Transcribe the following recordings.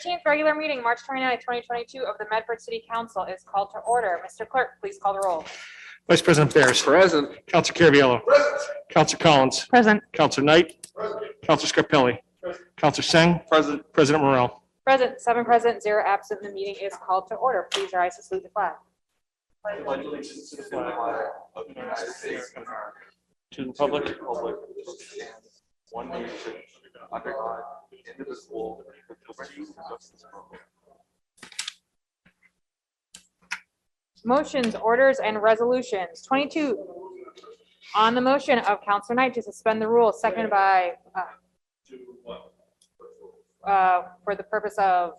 13th regular meeting, March 29, 2022 of the Medford City Council is called to order. Mr. Clerk, please call the roll. Vice President Bears. Present. Counselor Caraviallo. Counselor Collins. Present. Counselor Knight. Counselor Scarpelli. Counselor Singh. Present. President Morrell. Present, 7 present, 0 absent. The meeting is called to order. Please rise to salute the flag. Pledge allegiance to the flag of the United States of America, To the public. republic which stands one nation under God, indivisible, with liberty and justice for all. Motions, orders, and resolutions. 22. On the motion of Counselor Knight to suspend the rules, seconded by, for the purpose of,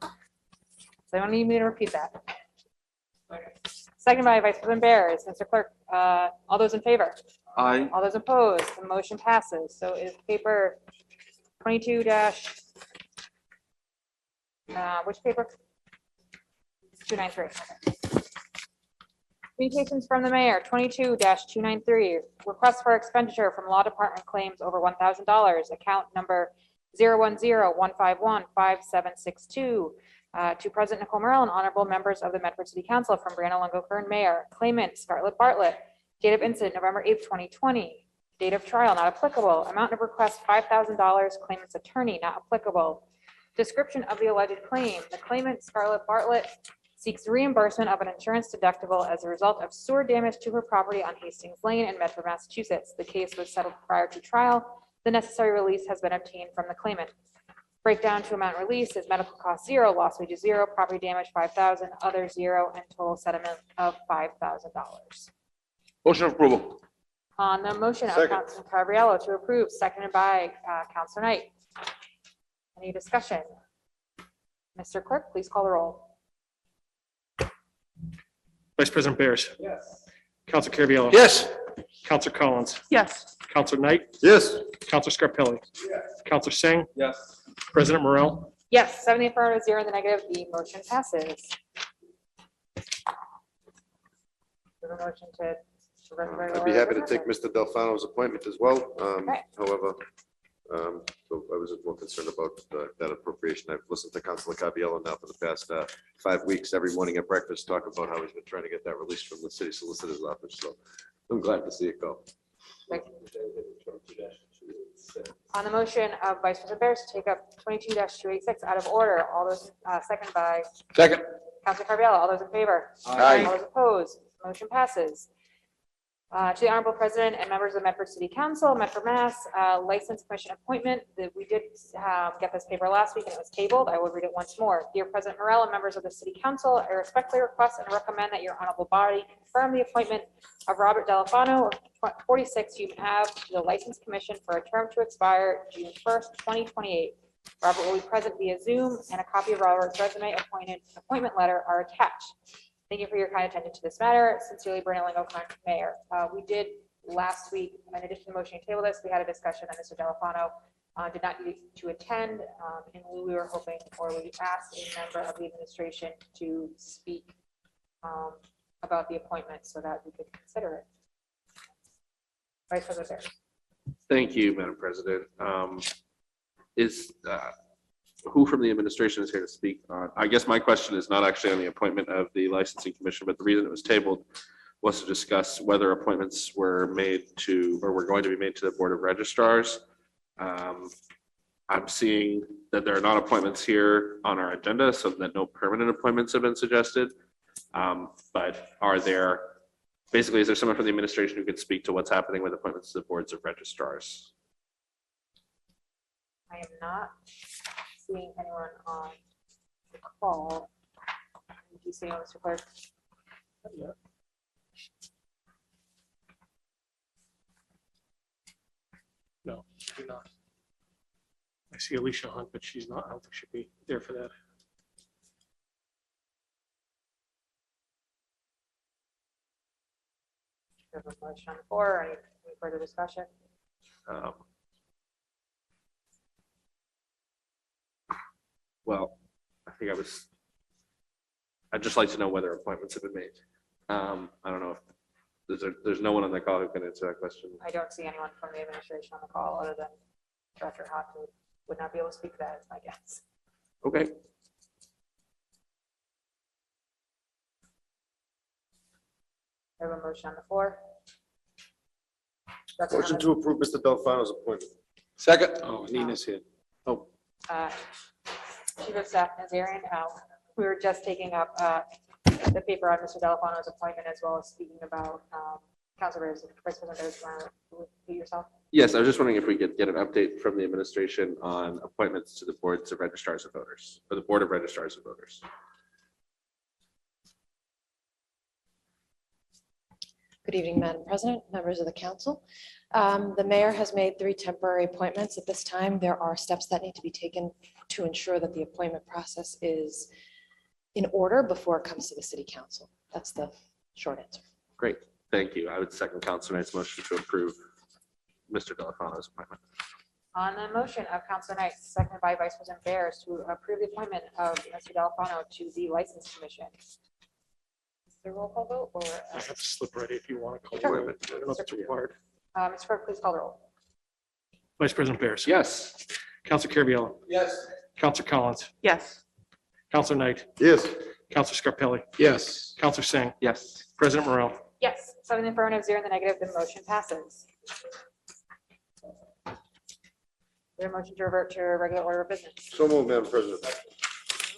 so I don't need me to repeat that. Seconded by Vice President Bears. Mr. Clerk, all those in favor? Aye. All those opposed? The motion passes. So is paper 22 dash, which paper? 293. Communications from the mayor, 22-293, request for expenditure from law department claims over $1,000, account number 010-151-5762, to President Nicole Merrill and honorable members of the Medford City Council from Brianna Longo Kern, Mayor. Claimant Scarlett Bartlett. Date of incident November 8th, 2020. Date of trial not applicable. Amount of request $5,000. Claimant's attorney not applicable. Description of the alleged claim. The claimant Scarlett Bartlett seeks reimbursement of an insurance deductible as a result of sewer damage to her property on Hastings Lane in Medford, Massachusetts. The case was settled prior to trial. The necessary release has been obtained from the claimant. Breakdown to amount released is medical cost 0, lost wages 0, property damage 5,000, other 0, and total settlement of $5,000. Motion of approval. On the motion of Second. Councilor Caraviallo to approve, seconded by Councilor Knight. Any discussion? Mr. Clerk, please call the roll. Vice President Bears. Yes. Counselor Caraviallo. Yes. Counselor Collins. Yes. Counselor Knight. Yes. Counselor Scarpelli. Counselor Singh. Yes. President Morrell. Yes, 7 in the affirmative, 0 in the negative, the motion passes. Give a motion to. I'd be happy to take Mr. Delfano's appointment as well. Okay. However, so I was more concerned about that appropriation. I've listened to Councilor Caraviallo now for the past 5 weeks, every morning at breakfast, talk about how he's been trying to get that released from the city solicitor's office. So I'm glad to see it go. On the motion of Vice President Bears to take up 22-286 out of order, all those, second by Second. Councilor Caraviallo, all those in favor? Aye. All those opposed? Motion passes. To the Honorable President and members of the Medford City Council, Medford Mass, License Commission appointment, that we did get this paper last week and it was tabled. I will read it once more. Dear President Morrell and members of the City Council, I respectfully request and recommend that your honorable body confirm the appointment of Robert Delfano, 46 Hume Ave, to the License Commission for a term to expire June 1st, 2028. Robert will be present via Zoom, and a copy of Robert's resume appointment letter are attached. Thank you for your kind attention to this matter. Sincerely, Brianna Longo Kern, Mayor. We did last week, in addition to the motion to table this, we had a discussion that Mr. Delfano did not need to attend, and we were hoping, or we asked a member of the administration to speak about the appointment so that we could consider it. Vice President Bears. Thank you, Madam President. Who from the administration is here to speak on? I guess my question is not actually on the appointment of the licensing commission, but the reason it was tabled was to discuss whether appointments were made to, or were going to be made to the Board of Registrars. I'm seeing that there are not appointments here on our agenda, so that no permanent appointments have been suggested. But are there, basically, is there someone from the administration who could speak to what's happening with appointments to the boards of registrars? I am not seeing anyone on the call. Do you see, Mr. Clerk? No, do not. I see Alicia Hunt, but she's not. I don't think she'll be there for that. Do you have a motion on the floor or any further discussion? Well, I'd just like to know whether appointments have been made. I don't know if There's no one on the call who can answer that question. I don't see anyone from the administration on the call other than Director Hunt, who would not be able to speak to that, is my guess. Okay. I have a motion on the floor. Director Motion Hunt, to approve Mr. Delfano's appointment. Second. Oh, Nina's here. Chief of Staff Nazarian, we were just taking up the paper on Mr. Delafano's appointment as well as speaking about Councilor Vice President Rose. Want to repeat yourself? Yes, I was just wondering if we could get an update from the administration on appointments to the boards of registrars of voters, or the Board of Registrars of Voters. Good evening, Madam President, members of the council. The mayor has made 3 temporary appointments. At this time, there are steps that need to be taken to ensure that the appointment process is in order before it comes to the city council. That's the short answer. Great, thank you. I would second Councilor Knight's motion to approve Mr. Delafano's appointment. On the motion of Councilor Knight, seconded by Vice President Bears, to approve the appointment of Mr. Delafano to the License Commission. Is there a roll call vote or? I have to slip ready if you want to call. Sure. it. I don't know if it's required. Mr. Clerk, please call the roll. Vice President Bears. Yes. Counselor Carviallo. Yes. Counselor Collins. Yes. Counselor Knight. Yes. Counselor Scarpelli. Yes. Counselor Singh. Yes. President Morrell. Yes, 7 in the affirmative, 0 in the negative, the motion passes. There's a motion to revert to regular order of business. So moved, Madam President.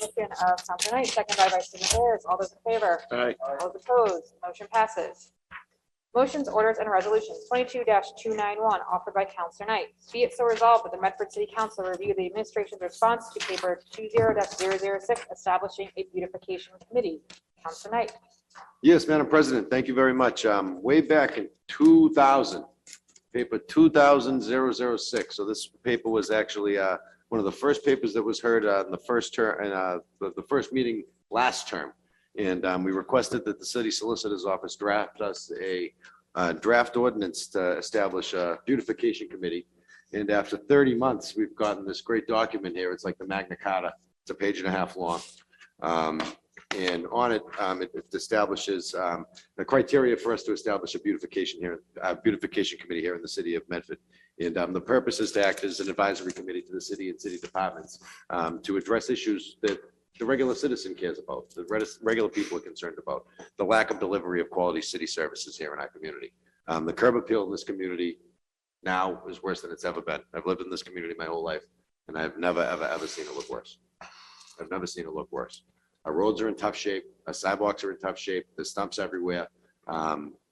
Motion of Councilor Knight, second by Vice President Bears. All those in favor? Aye. All those opposed? Motion passes. Motions, orders, and resolutions. 22-291, offered by Councilor Knight. Be it so resolved that the Medford City Council review the administration's response to paper 20-006, establishing a beautification committee. Councilor Knight. Yes, Madam President, thank you very much. Way back in 2000, paper 2000-006. So this paper was actually one of the first papers that was heard in the first term, the first meeting last term. And we requested that the city solicitor's office draft us a draft ordinance to establish a beautification committee. And after 30 months, we've gotten this great document here. It's like the Magna Carta. It's a 1.5 long. And on it, it establishes the criteria for us to establish a beautification committee here in the city of Medford. And the purpose is to act as an advisory committee to the city and city departments to address issues that the regular citizen cares about, the regular people are concerned about, the lack of delivery of quality city services here in our community. The curb appeal in this community now is worse than it's ever been. I've lived in this community my whole life, and I've never, ever seen it look worse. I've never seen it look worse. Our roads are in tough shape. Our sidewalks are in tough shape. There's stumps everywhere.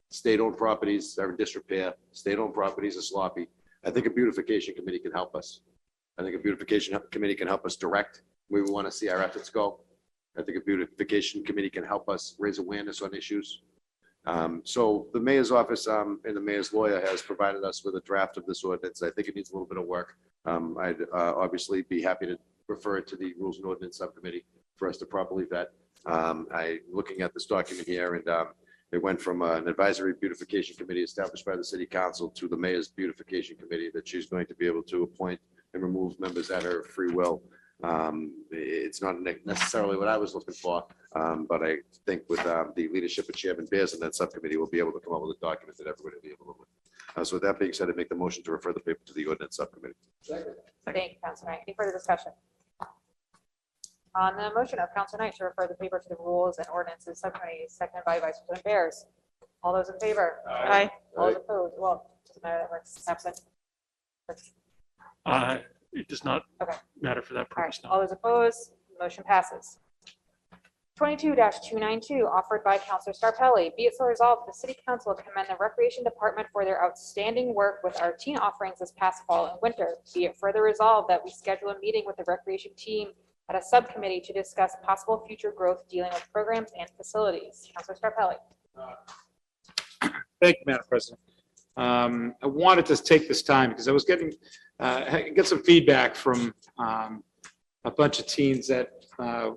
State-owned properties are in disrepair. State-owned properties are sloppy. I think a beautification committee can help us. I think a beautification committee can help us direct where we want to see our efforts go. I think a beautification committee can help us raise awareness on issues. So the mayor's office and the mayor's lawyer has provided us with a draft of this ordinance. I think it needs a little bit of work. I'd obviously be happy to refer it to the Rules and Ordinance Subcommittee for us to properly vet. Looking at this document here, and it went from an advisory beautification committee established by the city council to the mayor's beautification committee that she's going to be able to appoint and remove members at her free will. It's not necessarily what I was looking for, but I think with the leadership of Chairman Bears and that subcommittee, we'll be able to come up with a document that everybody will be able to live with. So with that being said, I make the motion to refer the paper to the ordinance subcommittee. Thank you, Councilor Knight. Any further discussion? On the motion of Councilor Knight to refer the paper to the Rules and Ordinances Subcommittee, seconded by Vice President Bears. All those in favor? Aye. All those opposed? Well, doesn't matter that Rick's absent. It does not Okay. matter for that All right, purpose. No. all those opposed, motion passes. 22-292, offered by Councilor Scarpelli. Be it so resolved, the City Council commend the Recreation Department for their outstanding work with our teen offerings this past fall and winter. Be it further resolved that we schedule a meeting with the recreation team at a subcommittee to discuss possible future growth dealing with programs and facilities. Councilor Scarpelli. Thank you, Madam President. I wanted to take this time because I was getting some feedback from a bunch of teens that, I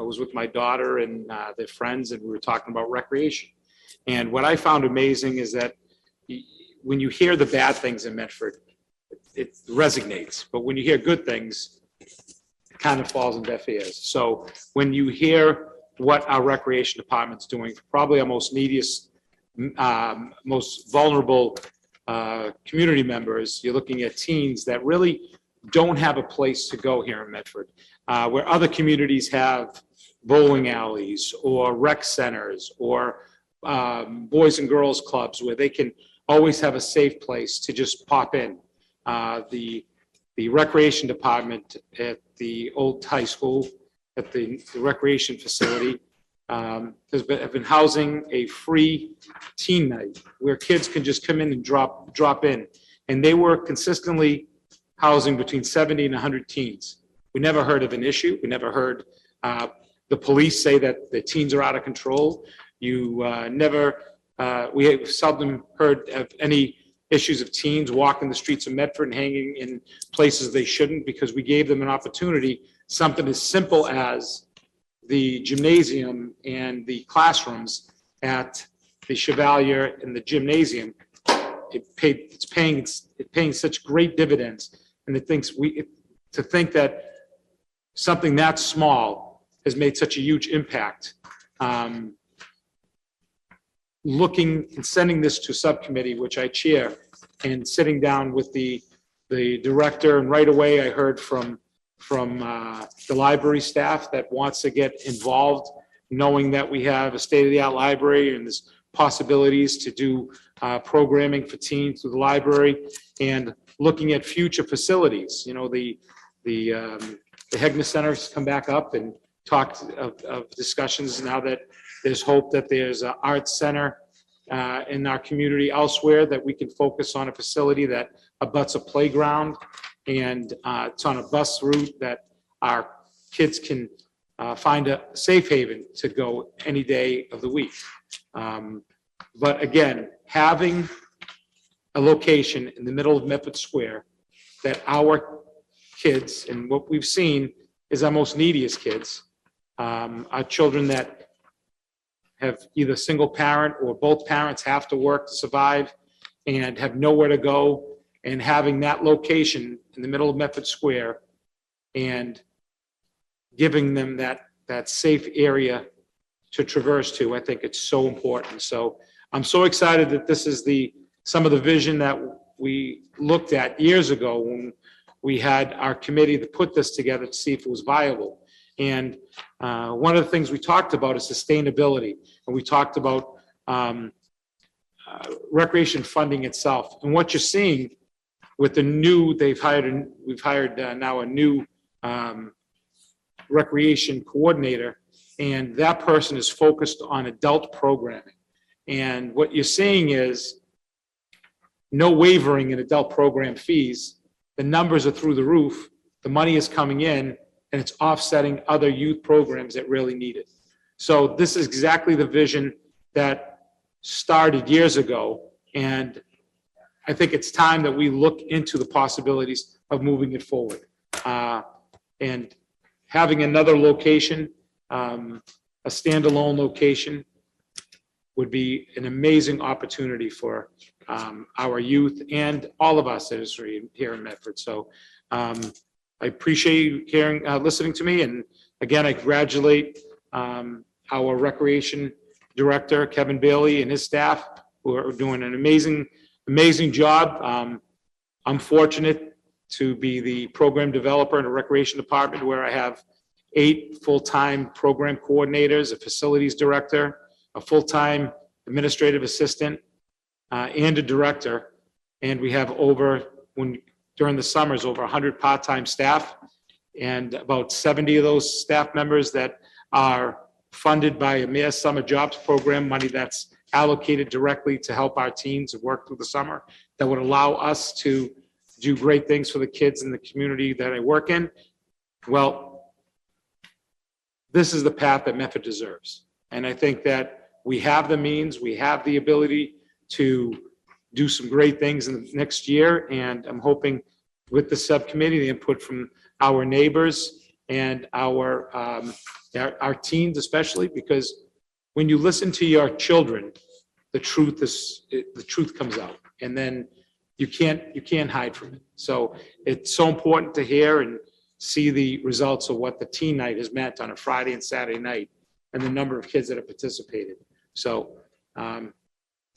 was with my daughter and their friends, and we were talking about recreation. And what I found amazing is that when you hear the bad things in Medford, it resonates. But when you hear good things, it kind of falls in deaf ears. So when you hear what our recreation department's doing, probably our most neediest most vulnerable community members. You're looking at teens that really don't have a place to go here in Medford, where other communities have bowling alleys or rec centers or boys and girls clubs where they can always have a safe place to just pop in. The recreation department at the old high school, at the recreation facility, have been housing a free teen night where kids can just come in and drop in. And they were consistently housing between 70 and 100 teens. We never heard of an issue. We never heard the police say that the teens are out of control. We have seldom heard of any issues of teens walking the streets of Medford and hanging in places they shouldn't, because we gave them an opportunity, something as simple as the gymnasium and the classrooms at the Chevalier and the gymnasium. It's paying such great dividends. And to think that something that small has made such a huge impact. Looking and sending this to subcommittee, which I chair, and sitting down with the director, and right away I heard from the library staff that wants to get involved, knowing that we have a state-of-the-art library and there's possibilities to do programming for teens through the library, and looking at future facilities. You know, the Hegna Center's come back up and talked of discussions now that there's hope that there's an arts center in our community elsewhere that we can focus on, a facility that abuts a playground, and it's on a bus route that our kids can find a safe haven to go any day of the week. But again, having a location in the middle of Medford Square that our kids, and what we've seen is our most neediest kids, our children that have either single parent or both parents have to work to survive and have nowhere to go, and having that location in the middle of Medford Square and giving them that safe area to traverse to, I think it's so important. So I'm so excited that this is some of the vision that we looked at years ago when we had our committee to put this together to see if it was viable. And one of the things we talked about is sustainability, and we talked about recreation funding itself. And what you're seeing with the new, we've hired now a new recreation coordinator, and that person is focused on adult programming. And what you're seeing is no wavering in adult program fees. The numbers are through the roof. The money is coming in, and it's offsetting other youth programs that really need it. So this is exactly the vision that started years ago, and I think it's time that we look into the possibilities of moving it forward. And having another location, a standalone location, would be an amazing opportunity for our youth and all of us that are here in Medford. So I appreciate you listening to me. And again, I congratulate our recreation director, Kevin Bailey, and his staff, who are doing an amazing job. I'm fortunate to be the program developer in the recreation department, where I have 8 full-time program coordinators, a facilities director, a full-time administrative assistant, and a director. And we have during the summers, over 100 part-time staff, and about 70 of those staff members that are funded by a Mayor's Summer Jobs Program, money that's allocated directly to help our teens work through the summer, that would allow us to do great things for the kids in the community that I work in. Well, this is the path that Medford deserves. And I think that we have the means, we have the ability to do some great things in the next year. And I'm hoping with the subcommittee, the input from our neighbors and our teens especially, because when you listen to your children, the truth comes out, and then you can't hide from it. So it's so important to hear and see the results of what the teen night has meant on a Friday and Saturday night, and the number of kids that have participated. So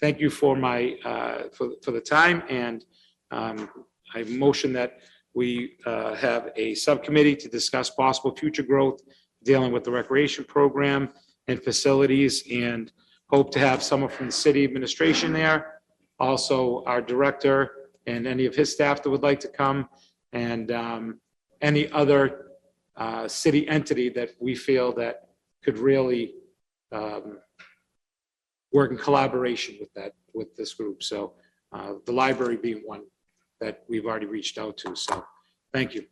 thank you for for the time, and I motion that we have a subcommittee to discuss possible future growth dealing with the recreation program and facilities, and hope to have someone from the city administration there, also our director and any of his staff that would like to come, and any other city entity that we feel that could really work in collaboration with this group. So the library being one that we've already reached out to. So thank you.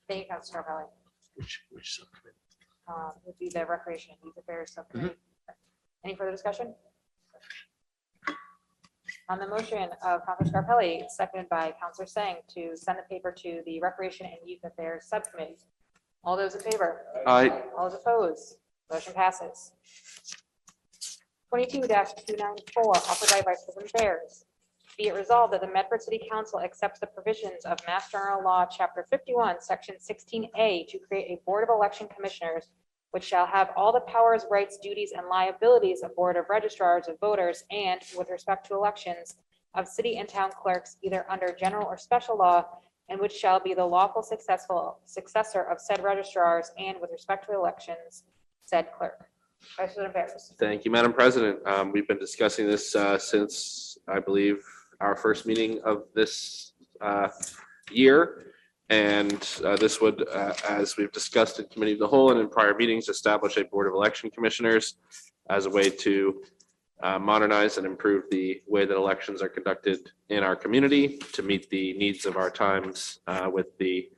Thank you, Councilor Scarpelli. Which subcommittee? Would be the Recreation and Youth Affairs Subcommittee. Any further discussion? On the motion of Councilor Scarpelli, seconded by Councilor Sang, to send the paper to the Recreation and Youth Affairs Subcommittee. All those in favor? Aye. All those opposed? Motion passes. 22-294, offered by Vice President Bears. Be it resolved that the Medford City Council accepts the provisions of Mass General Law, Chapter 51, Section 16A, to create a Board of Election Commissioners, which shall have all the powers, rights, duties, and liabilities of Board of Registrars of Voters, and, with respect to elections, of city and town clerks, either under general or special law, and which shall be the lawful successor of said registrars, and, with respect to elections, said clerk. Vice President Bears. Thank you, Madam President. We've been discussing this since, I believe, our first meeting of this year. And this would, as we've discussed in committee of the whole and in prior meetings, establish a Board of Election Commissioners as a way to modernize and improve the way that elections are conducted in our community to meet the needs of our times with the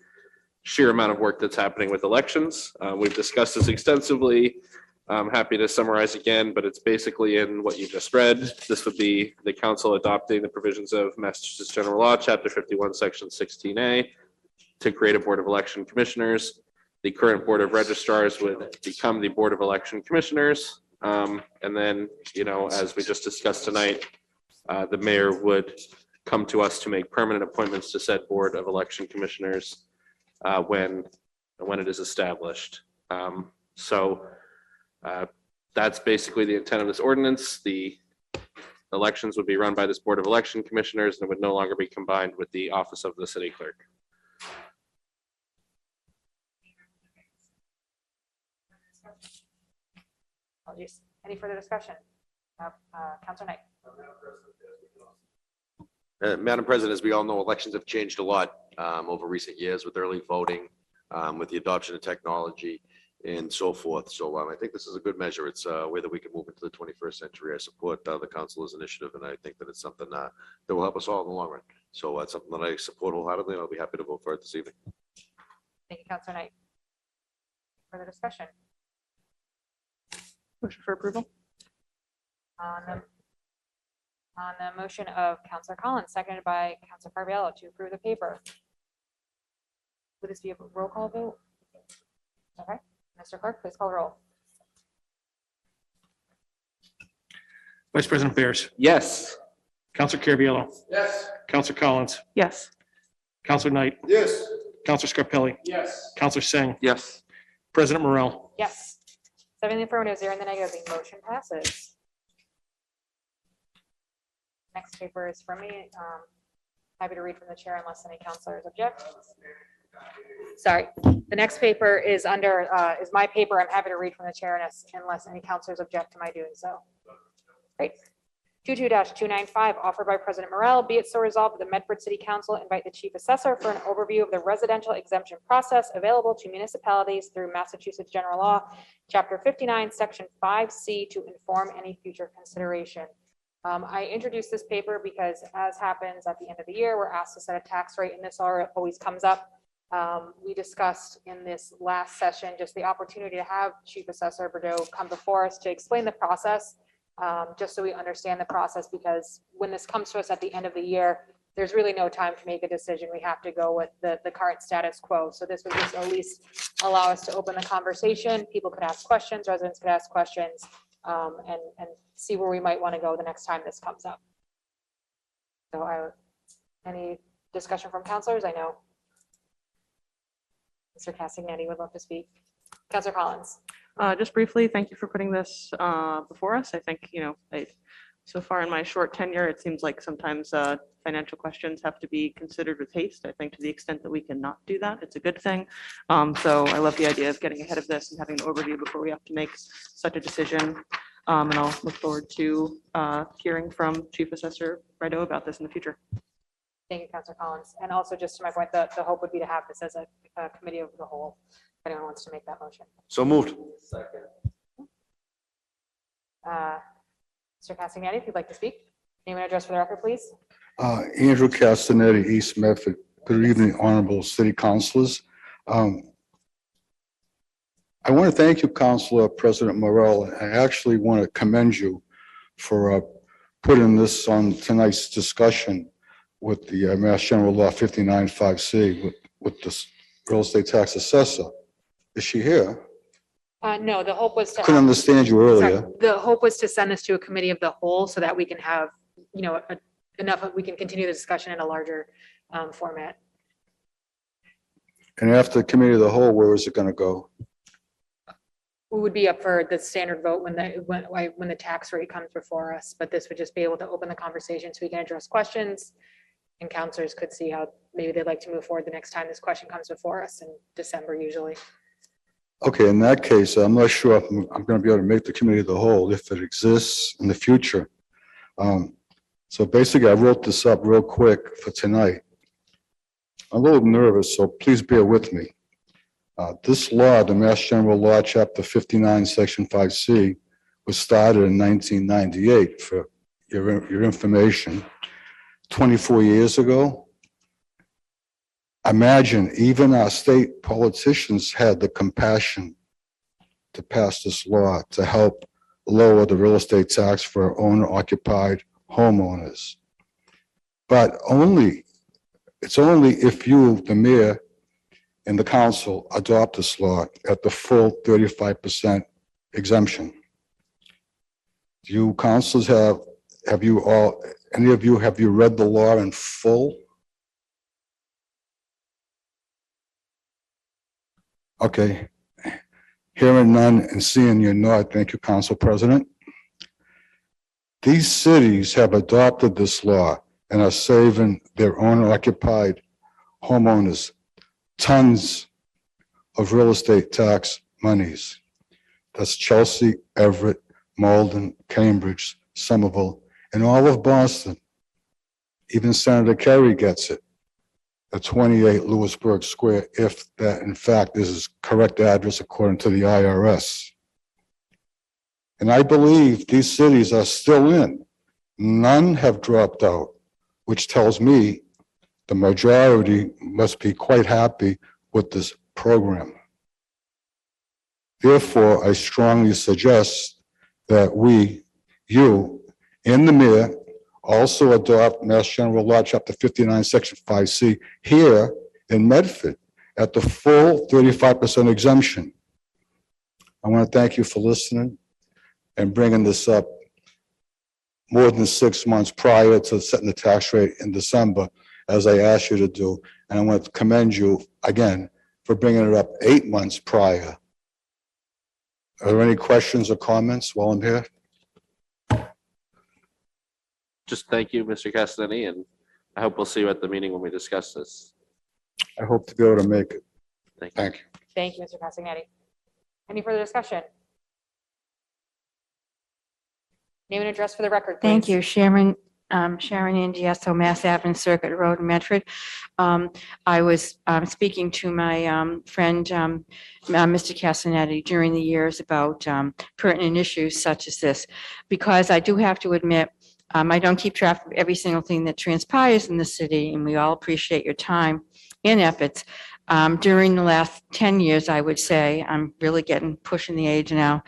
sheer amount of work that's happening with elections. We've discussed this extensively. I'm happy to summarize again, but it's basically in what you just read. This would be the council adopting the provisions of Massachusetts General Law, Chapter 51, Section 16A, to create a Board of Election Commissioners. The current Board of Registrars would become the Board of Election Commissioners. And then, as we just discussed tonight, the mayor would come to us to make permanent appointments to said Board of Election Commissioners when it is established. That's basically the intent of this ordinance. The elections would be run by this Board of Election Commissioners and would no longer be combined with the office of the city clerk. Apologies. Any further discussion? Councilor Knight. Madam President, as we all know, elections have changed a lot over recent years with early voting, with the adoption of technology and so forth. So I think this is a good measure. It's a way that we can move into the 21st century. I support the council's initiative, and I think that it's something that will help us all in the long run. So it's something that I support wholeheartedly, and I'll be happy to vote for it this evening. Thank you, Councilor Knight. Further discussion? Motion for approval? On the motion of Councilor Collins, seconded by Councilor Farbiello, to approve the paper. Would this be a roll call vote? Okay, Mr. Clerk, please call the roll. Vice President Bears. Yes. Councilor Carviallo. Yes. Councilor Collins. Yes. Councilor Knight. Yes. Councilor Scarpelli. Yes. Councilor Singh. Yes. President Morrell. Yes. 7 in the affirmative, 0 in the negative, the motion passes. Next paper is from me. Happy to read from the chair unless any councilors object. Sorry, the next paper is is my paper. I'm happy to read from the chair unless any councilors object to my doing so. Great. 22-295, offered by President Morrell. Be it so resolved that the Medford City Council invite the Chief Assessor for an overview of the residential exemption process available to municipalities through Massachusetts General Law, Chapter 59, Section 5C, to inform any future consideration. I introduced this paper because, as happens at the end of the year, we're asked to set a tax rate, and this always comes up. We discussed in this last session just the opportunity to have Chief Assessor Bordeaux come before us to explain the process, just so we understand the process, because when this comes to us at the end of the year, there's really no time to make a decision. We have to go with the current status quo. So this would just at least allow us to open the conversation. People could ask questions, residents could ask questions, and see where we might want to go the next time this comes up. So any discussion from councilors? I know Mr. Castagnetti would love to speak. Councilor Collins. Just briefly, thank you for putting this before us. I think, So far in my short tenure, it seems like sometimes financial questions have to be considered with haste. I think to the extent that we cannot do that, it's a good thing. So I love the idea of getting ahead of this and having an overview before we have to make such a decision. And I'll look forward to hearing from Chief Assessor Rideau about this in the future. Thank you, Councilor Collins. And also, just to my point, the hope would be to have this as a committee of the whole. If anyone wants to make that motion. So moved. Mr. Castagnetti, if you'd like to speak, name and address for the record, please. Andrew Castanetti, East Medford. Good evening, honorable city councilors. I want to thank you, Councilor President Morel. I actually want to commend you for putting this on tonight's discussion with the Mass General Law 59.5C with the real estate tax assessor. Is she here? No, the hope was to. Couldn't understand you earlier. Sorry, the hope was to send this to a committee of the whole so that we can have, enough, we can continue the discussion in a larger format. And after the committee of the whole, where is it going to go? We would be up for the standard vote when the tax rate comes before us, but this would just be able to open the conversation so we can address questions. And counselors could see how maybe they'd like to move forward the next time this question comes before us in December usually. Okay, in that case, I'm not sure if I'm going to be able to make the committee of the whole if it exists in the future. So basically, I wrote this up real quick for tonight. I'm a little nervous, so please bear with me. This law, the Mass General Law, Chapter 59, Section 5C, was started in 1998 for your information. 24 years ago. Imagine even our state politicians had the compassion to pass this law to help lower the real estate tax for owner-occupied homeowners. But it's only if you, the mayor, and the council adopt this law at the full 35% exemption. Do you councilors have you read the law in full? Okay. Hearing none and seeing you nod, thank you, Council President. These cities have adopted this law and are saving their owner-occupied homeowners tons of real estate tax monies. That's Chelsea, Everett, Malden, Cambridge, Somerville, and all of Boston. Even Senator Kerry gets it at 28 Lewisburg Square, if that in fact is his correct address according to the IRS. And I believe these cities are still in. None have dropped out, which tells me the majority must be quite happy with this program. Therefore, I strongly suggest that you, and the mayor also adopt Mass General Law, Chapter 59, Section 5C here in Medford at the full 35% exemption. I want to thank you for listening and bringing this up more than 6 months prior to setting the tax rate in December, as I asked you to do. And I want to commend you again for bringing it up 8 months prior. Are there any questions or comments while I'm here? Just thank you, Mr. Castellini, and I hope we'll see you at the meeting when we discuss this. I hope to be able to make it. Thank you. Thank you. Thank you, Mr. Castagnetti. Any further discussion? Name and address for the record, please. Thank you, Sharon Andieso, Mass Avenue Circuit Road, Medford. I was speaking to my friend, Mr. Castanetti, during the years about pertinent issues such as this, because I do have to admit, I don't keep track of every single thing that transpires in the city, and we all appreciate your time and efforts. During the last 10 years, I would say, I'm really pushing the age now.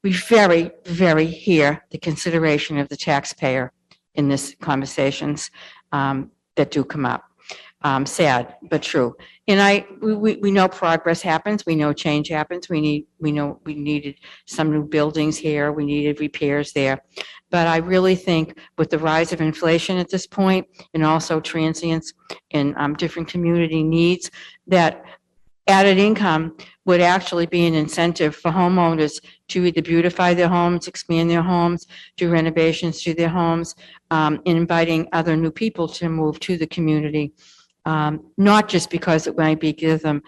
We very, very hear the consideration of the taxpayer in this conversations that do come up. Sad, but true. And we know progress happens. We know change happens. We know we needed some new buildings here. We needed repairs there. But I really think with the rise of inflation at this point, and also transients and different community needs, that added income would actually be an incentive for homeowners to either beautify their homes, expand their homes, do renovations to their homes, inviting other new people to move to the community. Not just because it might be give them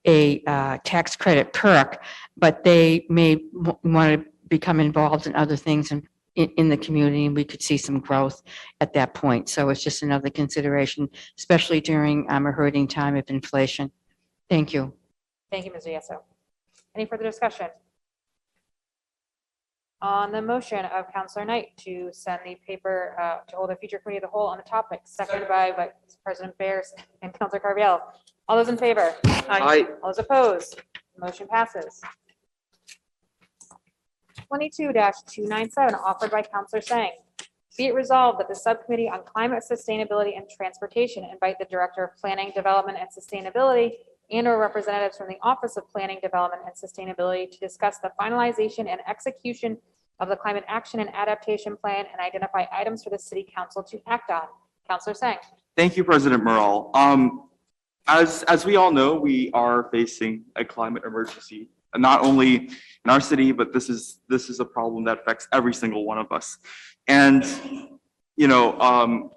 a tax credit perk, but they may want to become involved in other things in the community, and we could see some growth at that point. So it's just another consideration, especially during a hurting time of inflation. Thank you. Thank you, Ms. Yeso. Any further discussion? On the motion of Counselor Knight to send the paper to hold a future committee of the whole on the topic, seconded by Vice President Bears and Counselor Carviallo. All those in favor? Aye. All those opposed? Motion passes. 22-297, offered by Counselor Sang. Be it resolved that the Subcommittee on Climate Sustainability and Transportation invite the Director of Planning, Development, and Sustainability and/or representatives from the Office of Planning, Development, and Sustainability to discuss the finalization and execution of the Climate Action and Adaptation Plan and identify items for the City Council to act on. Counselor Sang. Thank you, President Morrell. As we all know, we are facing a climate emergency, not only in our city, but this is a problem that affects every single one of us. And, you know,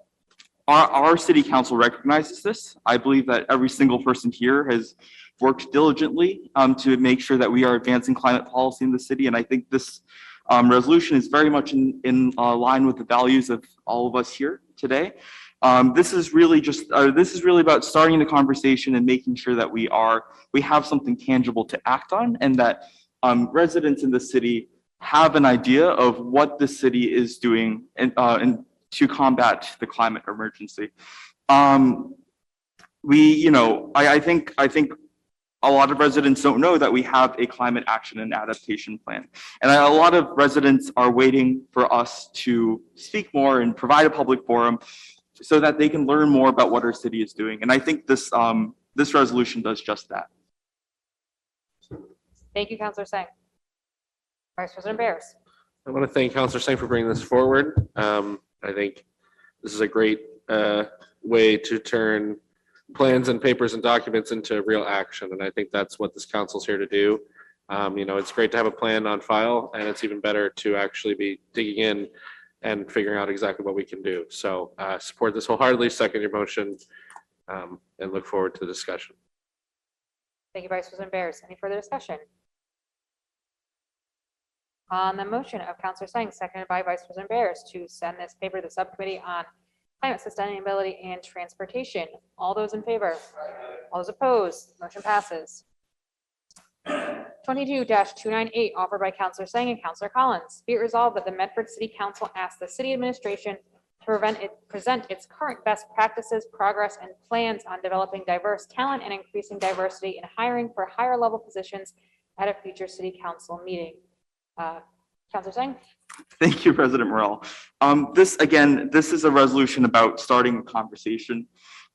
our city council recognizes this. I believe that every single person here has worked diligently to make sure that we are advancing climate policy in the city. And I think this resolution is very much in line with the values of all of us here today. This is really about starting the conversation and making sure that we have something tangible to act on, and that residents in the city have an idea of what the city is doing and to combat the climate emergency. I think a lot of residents don't know that we have a climate action and adaptation plan. And a lot of residents are waiting for us to speak more and provide a public forum so that they can learn more about what our city is doing. And I think this resolution does just that. Thank you, Counselor Sang. Vice President Bears. I want to thank Counselor Sang for bringing this forward. I think this is a great way to turn plans and papers and documents into real action. And I think that's what this council's here to do. It's great to have a plan on file, and it's even better to actually be digging in and figuring out exactly what we can do. So support this wholeheartedly, second your motion, and look forward to the discussion. Thank you, Vice President Bears. Any further discussion? On the motion of Counselor Sang, seconded by Vice President Bears, to send this paper to the Subcommittee on Climate Sustainability and Transportation. All those in favor? All those opposed? Motion passes. 22-298, offered by Counselor Sang and Counselor Collins. Be it resolved that the Medford City Council asks the City Administration to present its current best practices, progress, and plans on developing diverse talent and increasing diversity in hiring for higher level positions at a future City Council meeting. Counselor Sang. Thank you, President Morrell. This is a resolution about starting a conversation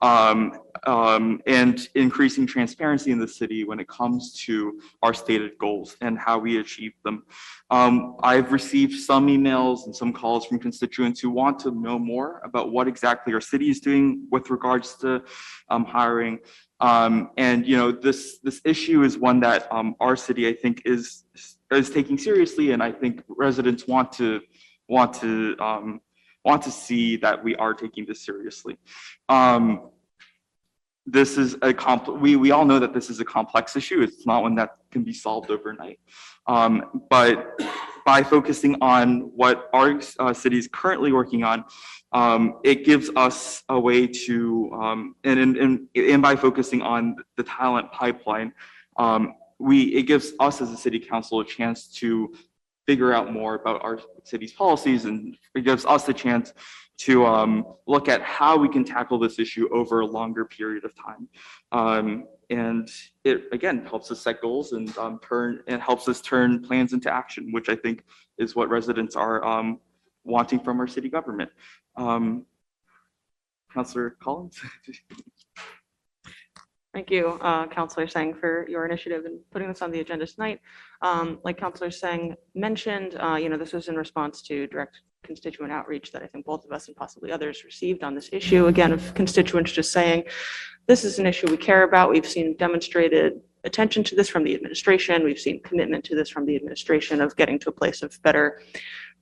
and increasing transparency in the city when it comes to our stated goals and how we achieve them. I've received some emails and some calls from constituents who want to know more about what exactly our city is doing with regards to hiring. This issue is one that our city, I think, is taking seriously, and I think residents want to see that we are taking this seriously. This is we all know that this is a complex issue. It's not one that can be solved overnight. But by focusing on what our city is currently working on, it gives us a way to, and by focusing on the talent pipeline, it gives us as a city council a chance to figure out more about our city's policies, and it gives us a chance to look at how we can tackle this issue over a longer period of time. And it, again, helps us set goals and helps us turn plans into action, which I think is what residents are wanting from our city government. Councilor Collins. Thank you, Councilor Sang, for your initiative in putting this on the agenda tonight. Like Councilor Sang mentioned, this was in response to direct constituent outreach that I think both of us and possibly others received on this issue. Again, of constituents just saying this is an issue we care about. We've seen demonstrated attention to this from the administration. We've seen commitment to this from the administration of getting to a place of better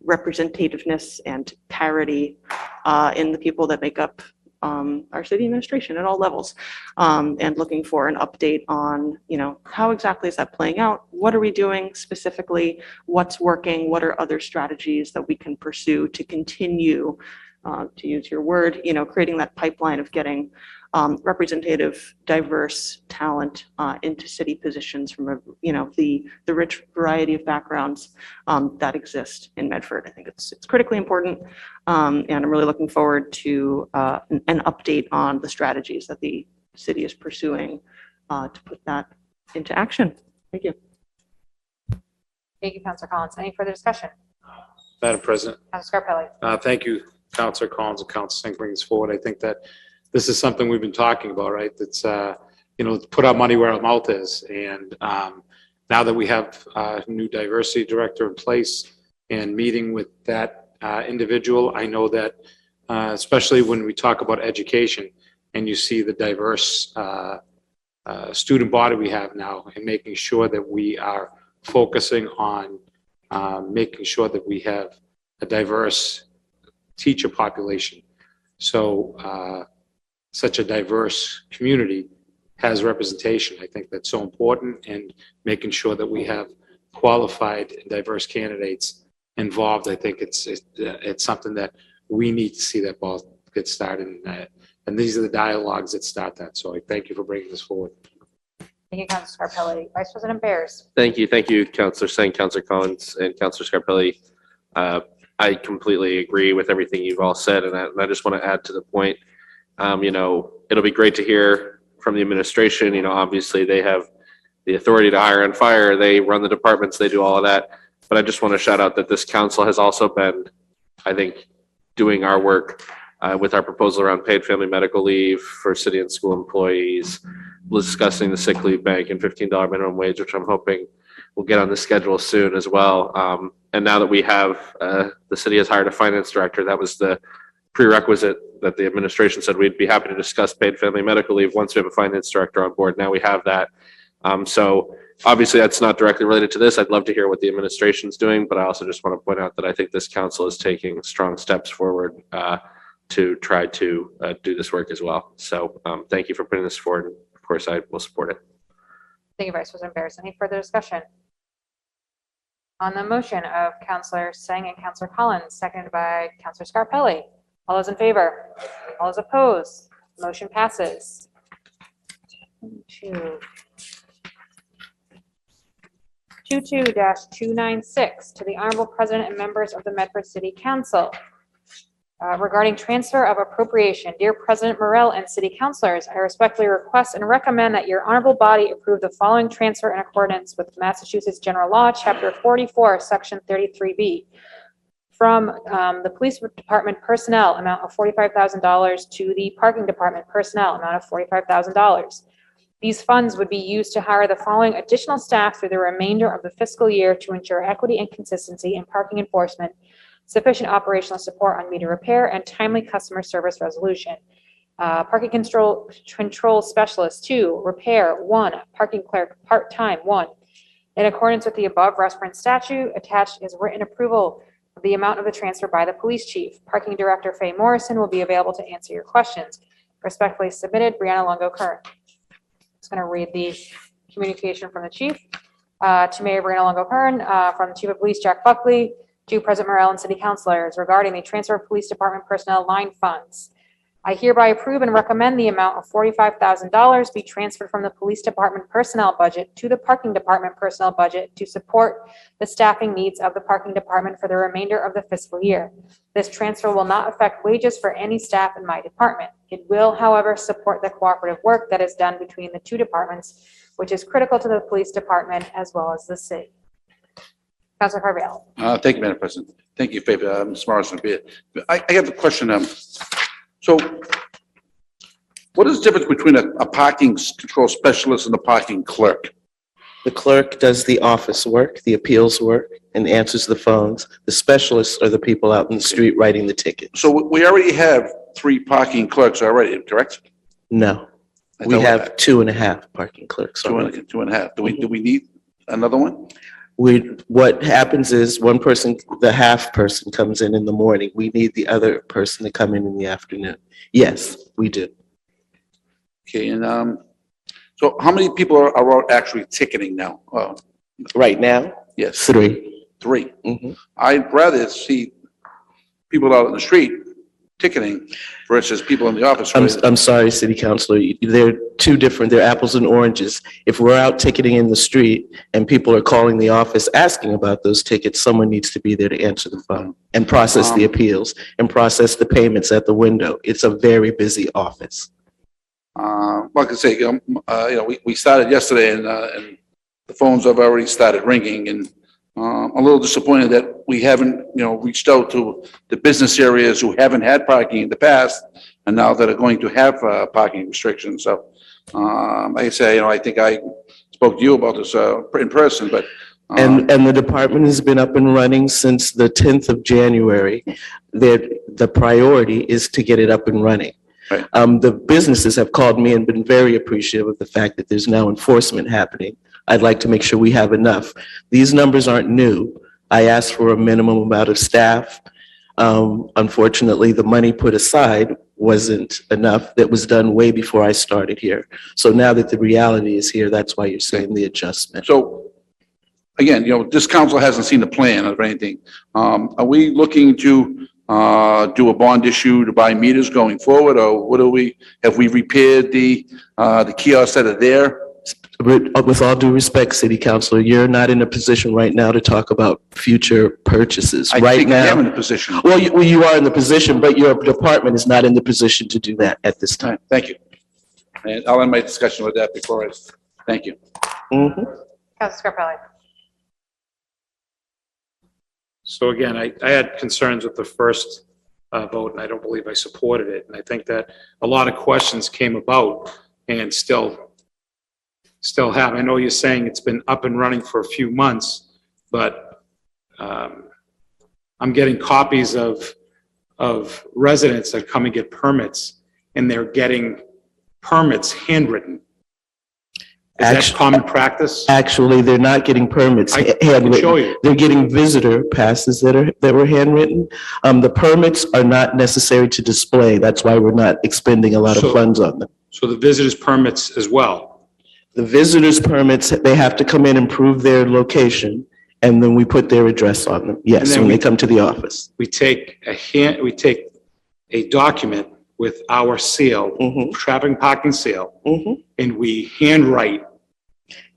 representativeness and parity in the people that make up our city administration at all levels, and looking for an update on, how exactly is that playing out? What are we doing specifically? What's working? What are other strategies that we can pursue to continue, to use your word, creating that pipeline of getting representative, diverse talent into city positions from the rich variety of backgrounds that exist in Medford. I think it's critically important, and I'm really looking forward to an update on the strategies that the city is pursuing to put that into action. Thank you. Thank you, Councilor Collins. Any further discussion? Madam President, Councilor Scarpelli? thank you, Councilor Collins and Councilor Singh bringing this forward. I think that this is something we've been talking about, right? That's, put our money where our mouth is. And now that we have a new diversity director in place and meeting with that individual, I know that especially when we talk about education and you see the diverse student body we have now, and making sure that we are focusing on making sure that we have a diverse teacher population. So such a diverse community has representation. I think that's so important, and making sure that we have qualified and diverse candidates involved. I think it's something that we need to see that ball get started, and these are the dialogues that start that. So I thank you for bringing this forward. Thank you, Councilor Scarpelli. Vice President Bears? Thank you, Councilor Singh, Councilor Collins, and Councilor Scarpelli. I completely agree with everything you've all said, and I just want to add to the point. It'll be great to hear from the administration. Obviously they have the authority to hire and fire. They run the departments, they do all of that. But I just want to shout out that this council has also been, I think, doing our work with our proposal around paid family medical leave for city and school employees, discussing the sick leave bank and $15 minimum wage, which I'm hoping will get on the schedule soon as well. And now that we have, the city has hired a finance director, that was the prerequisite that the administration said we'd be happy to discuss paid family medical leave once we have a finance director on board. Now we have that. So obviously that's not directly related to this. I'd love to hear what the administration's doing, but I also just want to point out that I think this council is taking strong steps forward to try to do this work as well. So thank you for putting this forward. Of course, I will support it. Thank you, Vice President Bears. Any further discussion? On the motion of Councilor Singh and Councilor Collins, seconded by Councilor Scarpelli. All those in favor? All those opposed? Motion passes. 22-296 to the Honorable President and members of the Medford City Council. Regarding transfer of appropriation, dear President Morrell and City Councilors, I respectfully request and recommend that your honorable body approve the following transfer in accordance with Massachusetts General Law, Chapter 44, Section 33B. From the Police Department personnel amount of $45,000 to the Parking Department personnel amount of $45,000. These funds would be used to hire the following additional staff through the remainder of the fiscal year to ensure equity and consistency in parking enforcement, sufficient operational support on meter repair, and timely customer service resolution. Parking control specialist 2, repair 1, parking clerk part-time 1. In accordance with the above referenced statute, attached is written approval of the amount of the transfer by the police chief. Parking director Faye Morrison will be available to answer your questions. Respectfully submitted, Brianna Longo-Kern. Just going to read the communication from the chief to Mayor Brianna Longo-Kern, from the Chief of Police Jack Buckley to President Morrell and City Councilors regarding the transfer of police department personnel line funds. I hereby approve and recommend the amount of $45,000 be transferred from the police department personnel budget to the parking department personnel budget to support the staffing needs of the parking department for the remainder of the fiscal year. This transfer will not affect wages for any staff in my department. It will, however, support the cooperative work that is done between the two departments, which is critical to the police department as well as the city. Councilor Carviallo. Thank you, Madam President. Thank you, Faber. Ms. Morrison. I have a question. So what is the difference between a parking control specialist and a parking clerk? The clerk does the office work, the appeals work, and answers the phones. The specialists are the people out in the street writing the tickets. So we already have 3 parking clerks already, correct? No. We have 2.5 parking clerks Two already. and, 2.5. Do we need another one? What happens is one person, the half person comes in the morning. We need the other person to come in the afternoon. Yes, we do. Okay, and, so how many people are actually ticketing now? Right now, Yes, 3. 3. Mhm. I'd rather see people out on the street ticketing versus people in the office. I'm sorry, City Councilor, they're two different, they're apples and oranges. If we're out ticketing in the street and people are calling the office asking about those tickets, someone needs to be there to answer the phone and process the appeals and process the payments at the window. It's a very busy office. Like I say, we started yesterday and the phones have already started ringing, and I'm a little disappointed that we haven't, reached out to the business areas who haven't had parking in the past and now that are going to have parking restrictions. So, like I say, I think I spoke to you about this in person, but And the department has been up and running since the 10th of January. The priority is to get it up and running. Right. The businesses have called me and been very appreciative of the fact that there's now enforcement happening. I'd like to make sure we have enough. These numbers aren't new. I asked for a minimum amount of staff. Unfortunately, the money put aside wasn't enough. That was done way before I started here. So now that the reality is here, that's why you're seeing the adjustment. so, again, this council hasn't seen the plan of anything. Are we looking to do a bond issue to buy meters going forward, or have we repaired the kiosks that are there? With all due respect, City Councilor, you're not in a position right now to talk about future purchases. I Right think I am in now, a position. well, you are in the position, but your department is not in the position to do that at this All time. right, thank you. And I'll end my discussion with that before thank you. Mhm. Councilor Scarpelli. So again, I had concerns with the first vote, and I don't believe I supported it. And I think that a lot of questions came about and still have. I know you're saying it's been up and running for a few months, but I'm getting copies of residents that come and get permits, and they're getting permits handwritten. Is that Actu- common practice? Actually, they're not getting permits I can handwritten. show you. They're getting visitor passes that were handwritten. The permits are not necessary to display. That's why we're not expending a lot of So- funds on them. So the visitors permits as well. The visitors permits, they have to come in and prove their location, and then we put their address on them. And Yes, then when we- they come to the office. We take a document with our seal, Mhm, traffic parking seal, mhm. and we handwrite.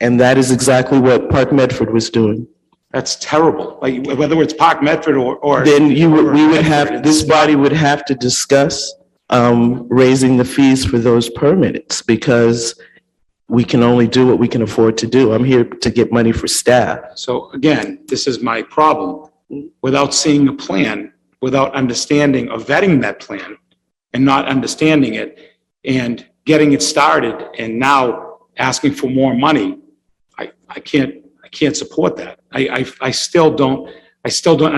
And that is exactly what Park Medford was doing. That's terrible. Like, whether it's Park Medford or. Then we would Medford, have, this it's- body would have to discuss raising the fees for those permits, because we can only do what we can afford to do. I'm here to get money for staff. So again, this is my problem. Without seeing a plan, without understanding or vetting that plan, and not understanding it, and getting it started, and now asking for more money, I can't support that. I still don't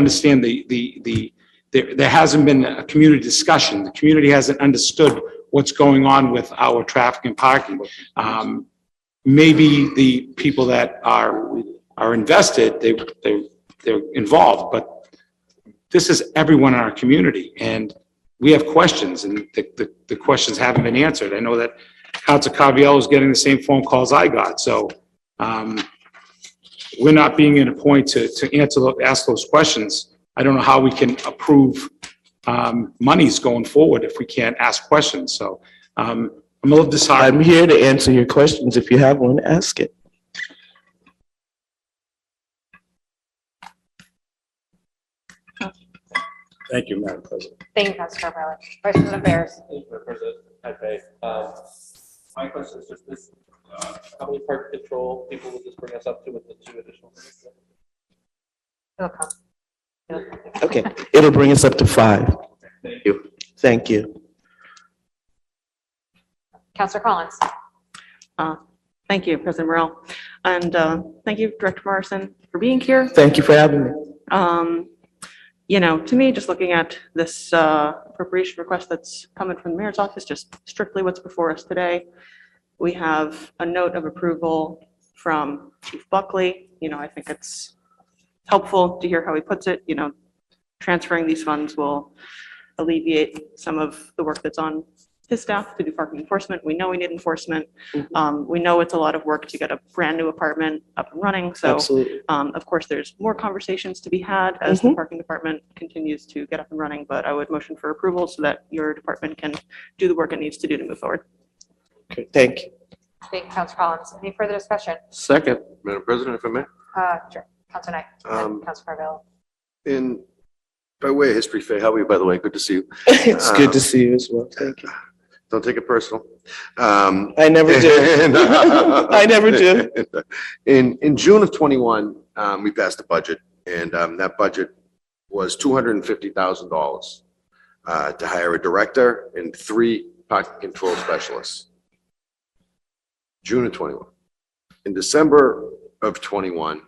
understand there hasn't been a community discussion. The community hasn't understood what's going on with our traffic and parking. Maybe the people that are invested, they're involved, but this is everyone in our community, and we have questions, and the questions haven't been answered. I know that Council Caviello is getting the same phone calls I got, so we're not being in a point to ask those questions. I don't know how we can approve monies going forward if we can't ask questions, so I'm a little disheartened. I'm here to answer your questions. If you have one, ask it. Thank you, Madam President. Thank you, Councilor Scarpelli. Vice President Barris. My question is just this, how many park control people will this bring us up to with the 2 additional? It'll come. Okay, it'll bring us up to 5. Thank you. Thank you. Councilor Collins. Thank you, President Morrell. And thank you, Director Morrison, for being here. Thank you for having me. To me, just looking at this appropriation request that's coming from the mayor's office, just strictly what's before us today, We have a note of approval from Chief Buckley. I think it's helpful to hear how he puts it. Transferring these funds will alleviate some of the work that's on his staff to do parking enforcement. We know we need enforcement. We know it's a lot of work to get a brand new apartment up and running. So, Absolutely. of course, there's more conversations to be had as the parking department continues to get up and running. But I would motion for approval so that your department can do the work it needs to do to move forward. Okay, thank you. Thank you, Councilor Collins. Any further discussion? Second. Madam President, if I may. Sure. Councilor Knight, and then Councilor Carvello. By way of history, Faye, how are you, by the way? Good to see you. It's good to see you as well. Thank you. Don't take it personal. I never do. I never do. In June of 21, we passed a budget, and that budget was $250,000 to hire a director and 3 parking control specialists. June of 21. In December of 21,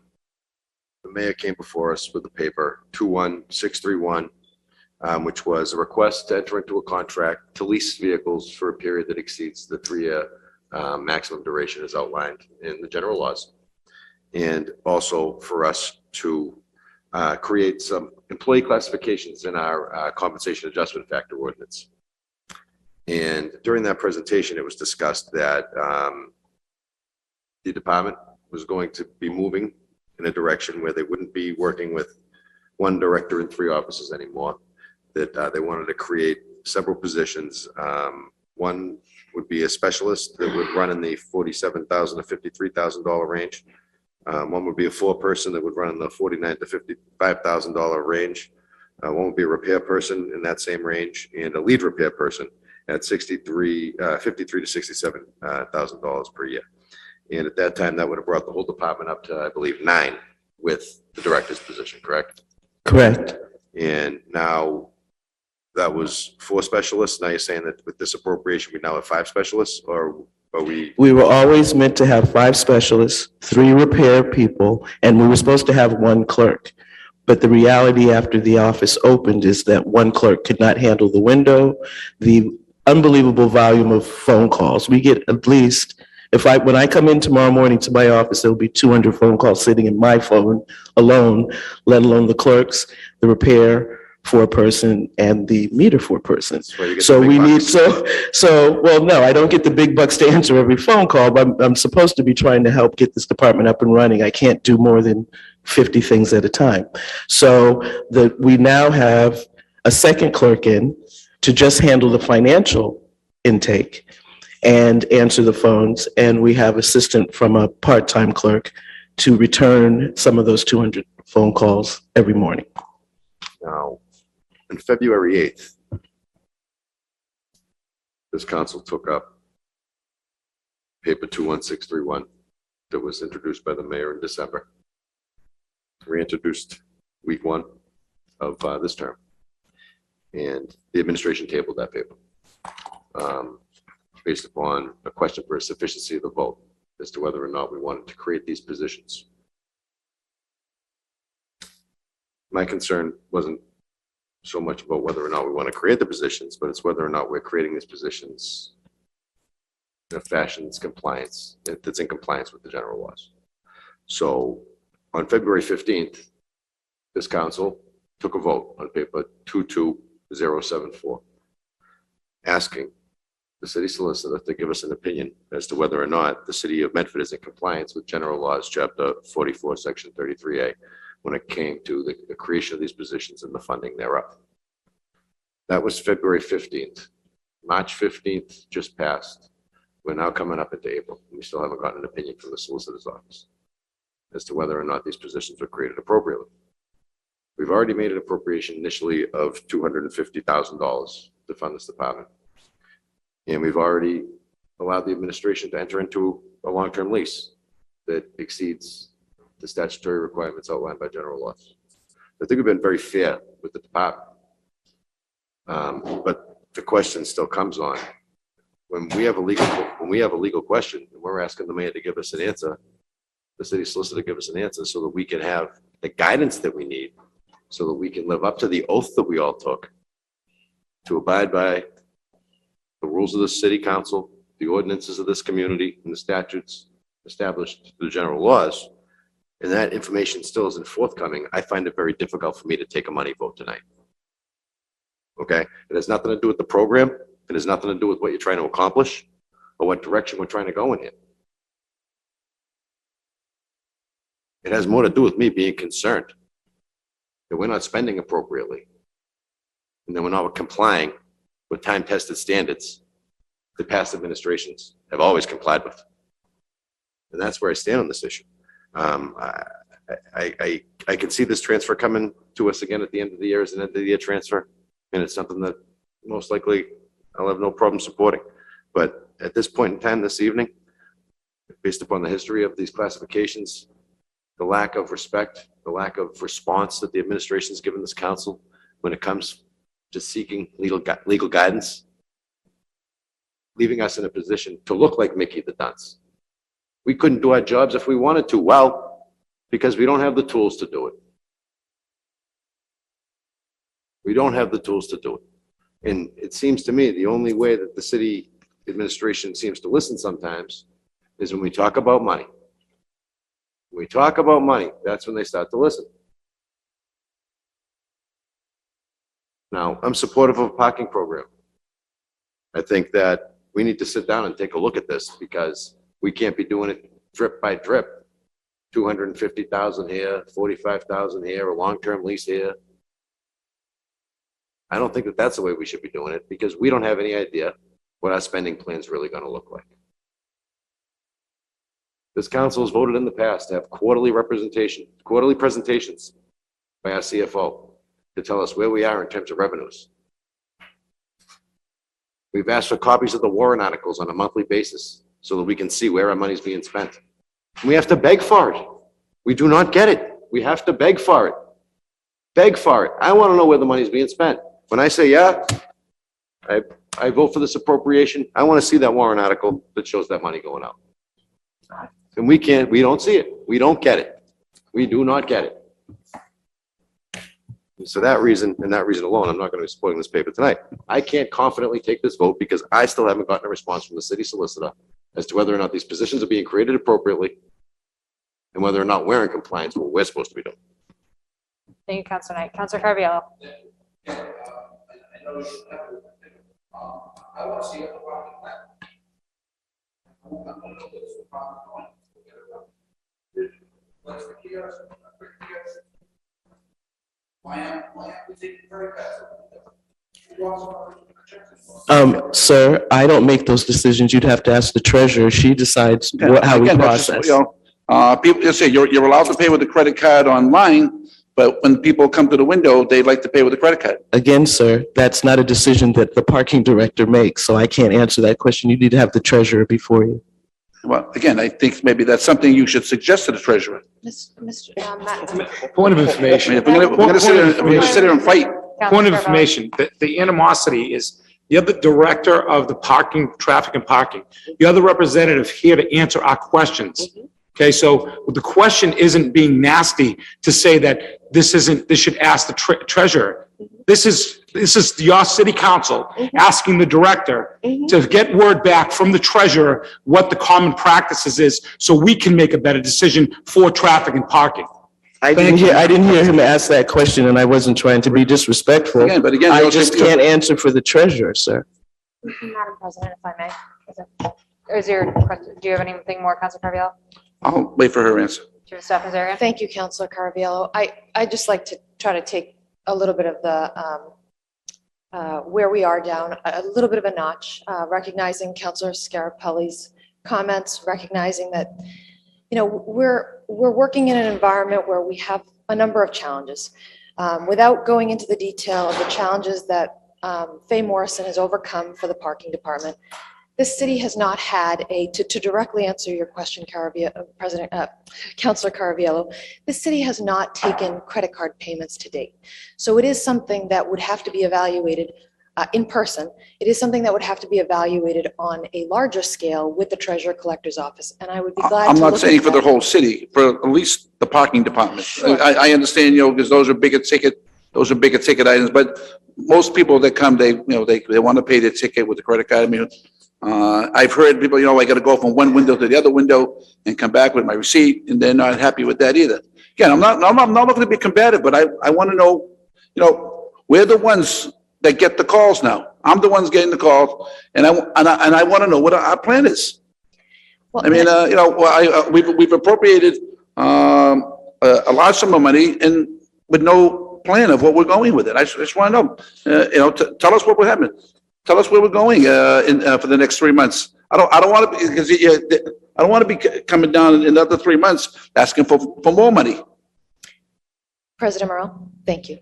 the mayor came before us with the paper 21631, which was a request to enter into a contract to lease vehicles for a period that exceeds the 3-year maximum duration as outlined in the general laws. And also for us to create some employee classifications in our compensation adjustment factor ordinance. And during that presentation, it was discussed that the department was going to be moving in a direction where they wouldn't be working with 1 director and 3 offices anymore, that they wanted to create several positions. One would be a specialist that would run in the $47,000 to $53,000 range. One would be a 4-person that would run in the $49,000 to $55,000 range. One would be a repair person in that same range, and a lead repair person at $53,000 to $67,000 per year. And at that time, that would have brought the whole department up to, I believe, 9 with the director's position, correct? Correct. And now that was 4 specialists. Now you're saying that with this appropriation, we now have 5 specialists, or are we? We were always meant to have 5 specialists, 3 repair people, and we were supposed to have 1 clerk. But the reality after the office opened is that 1 clerk could not handle the window, the unbelievable volume of phone calls. We get at least, when I come in tomorrow morning to my office, there'll be 200 phone calls sitting in my phone alone, let alone the clerks, the repair 4-person, and the meter 4-person. So we need, well, no, I don't get the big bucks to answer every phone call, but I'm supposed to be trying to help get this department up and running. I can't do more than 50 things at a time. So we now have a 2nd clerk in to just handle the financial intake and answer the phones. And we have assistant from a part-time clerk to return some of those 200 phone calls every morning. Now, on February 8th, this council took up paper 21631 that was introduced by the mayor in December, reintroduced week 1 of this term. And the administration tabled that paper based upon a question for a sufficiency of the vote as to whether or not we wanted to create these positions. My concern wasn't so much about whether or not we want to create the positions, but it's whether or not we're creating these positions in a fashion that's in compliance with the general laws. So on February 15th, this council took a vote on paper 22074, asking the city solicitor to give us an opinion as to whether or not the city of Medford is in compliance with general laws, chapter 44, section 33A, when it came to the creation of these positions and the funding thereof. That was February 15th. March 15th just passed. We're now coming up into April. We still haven't gotten an opinion from the solicitor's office as to whether or not these positions were created appropriately. We've already made an appropriation initially of $250,000 to fund this department. And we've already allowed the administration to enter into a long-term lease that exceeds the statutory requirements outlined by general laws. I think we've been very fair with the department. But the question still comes on, when we have a legal question and we're asking the mayor to give us an answer, the city solicitor to give us an answer so that we can have the guidance that we need, so that we can live up to the oath that we all took to abide by the rules of the city council the ordinances of this community and the statutes established through the general laws, and that information still isn't forthcoming, I find it very difficult for me to take a money vote tonight. Okay? It has nothing to do with the program. It has nothing to do with what you're trying to accomplish or what direction we're trying to go in here. It has more to do with me being concerned that we're not spending appropriately and that we're not complying with time-tested standards that past administrations have always complied with. And that's where I stand on this issue. I can see this transfer coming to us again at the end of the year as an end of the year transfer. And it's something that most likely I'll have no problem supporting. But at this point in time this evening, based upon the history of these classifications, the lack of respect, the lack of response that the administration has given this council when it comes to seeking legal guidance, leaving us in a position to look like Mickey the Dunce. We couldn't do our jobs if we wanted to, well, because we don't have the tools to do it. We don't have the tools to do it. And it seems to me the only way that the city administration seems to listen sometimes is when we talk about money. When we talk about money, that's when they start to listen. Now, I'm supportive of a parking program. I think that we need to sit down and take a look at this because we can't be doing it drip by drip. 250,000 here, 45,000 here, a long-term lease here. I don't think that that's the way we should be doing it because we don't have any idea what our spending plan is really going to look like. This council has voted in the past to have quarterly presentations by our CFO to tell us where we are in terms of revenues. We've asked for copies of the warrant articles on a monthly basis so that we can see where our money is being spent. And we have to beg for it. We do not get it. We have to beg for it. Beg for it. I want to know where the money is being spent. When I say, yeah, I vote for this appropriation, I want to see that warrant article that shows that money going out. And we don't see it. We don't get it. We do not get it. So that reason, and that reason alone, I'm not going to be supporting this paper tonight. I can't confidently take this vote because I still haven't gotten a response from the city solicitor as to whether or not these positions are being created appropriately and whether or not we're in compliance with what we're supposed to be doing. Thank you, Councilor Knight. Councilor Carviallo. I want to see a parking plan. What's the kiosk? Why aren't we taking very fast? Sir, I don't make those decisions. You'd have to ask the treasurer. She decides how we Again, that's just, process. people just say you're allowed to pay with a credit card online, but when people come to the window, they like to pay with a credit card. Again, sir, that's not a decision that the parking director makes, so I can't answer that question. You need to have the treasurer before you. Well, again, I think maybe that's something you should suggest to the treasurer. Point of I mean, information. if we're gonna sit here and fight, Point of Councilor Carviallo. information, the animosity is, you're the director of the parking, traffic and parking. You're the representative here to answer our questions. Okay, so the question isn't being nasty to say that this should ask the treasurer. This is your city council asking the director to get word back from the treasurer what the common practices is, so we can make a better decision for traffic and parking. I didn't hear him ask that question, and I wasn't trying to be disrespectful. again, but again. I just can't answer for the treasurer, sir. Madam President, if I may. Is your question, do you have anything more, Councilor Carviallo? I'll wait for her answer. Do you have Staff Nazarian? Thank you, Councilor Carviallo. I just like to try to take a little bit of the, where we are down, a little bit of a notch, recognizing Councilor Scarapelli's comments, recognizing that, you know, we're working in an environment where we have a number of challenges. Without going into the detail of the challenges that Faye Morrison has overcome for the parking department, this city has not had to directly answer your question, Councilor Carviallo, this city has not taken credit card payments to date. So it is something that would have to be evaluated in person. It is something that would have to be evaluated on a larger scale with the Treasurer Collector's Office. And I would be glad to I'm not look saying at for the that. whole city, for at least the parking department. Sure. I understand, you know, because those are bigger ticket items, but most people that come, they want to pay their ticket with a credit card. I mean, I've heard people, you know, I gotta go from one window to the other window and come back with my receipt, and they're not happy with that either. Again, I'm not looking to be combative, but I want to know, you know, we're the ones that get the calls now. I'm the ones getting the calls, and I want to know what our plan is. I mean, you know, we've appropriated a large sum of money and with no plan of what we're going with it. I just want to know, you know, tell us what will happen. Tell us where we're going for the next 3 months. I don't want to be, because I don't want to be coming down in another 3 months asking for more money. President Morrell, thank you.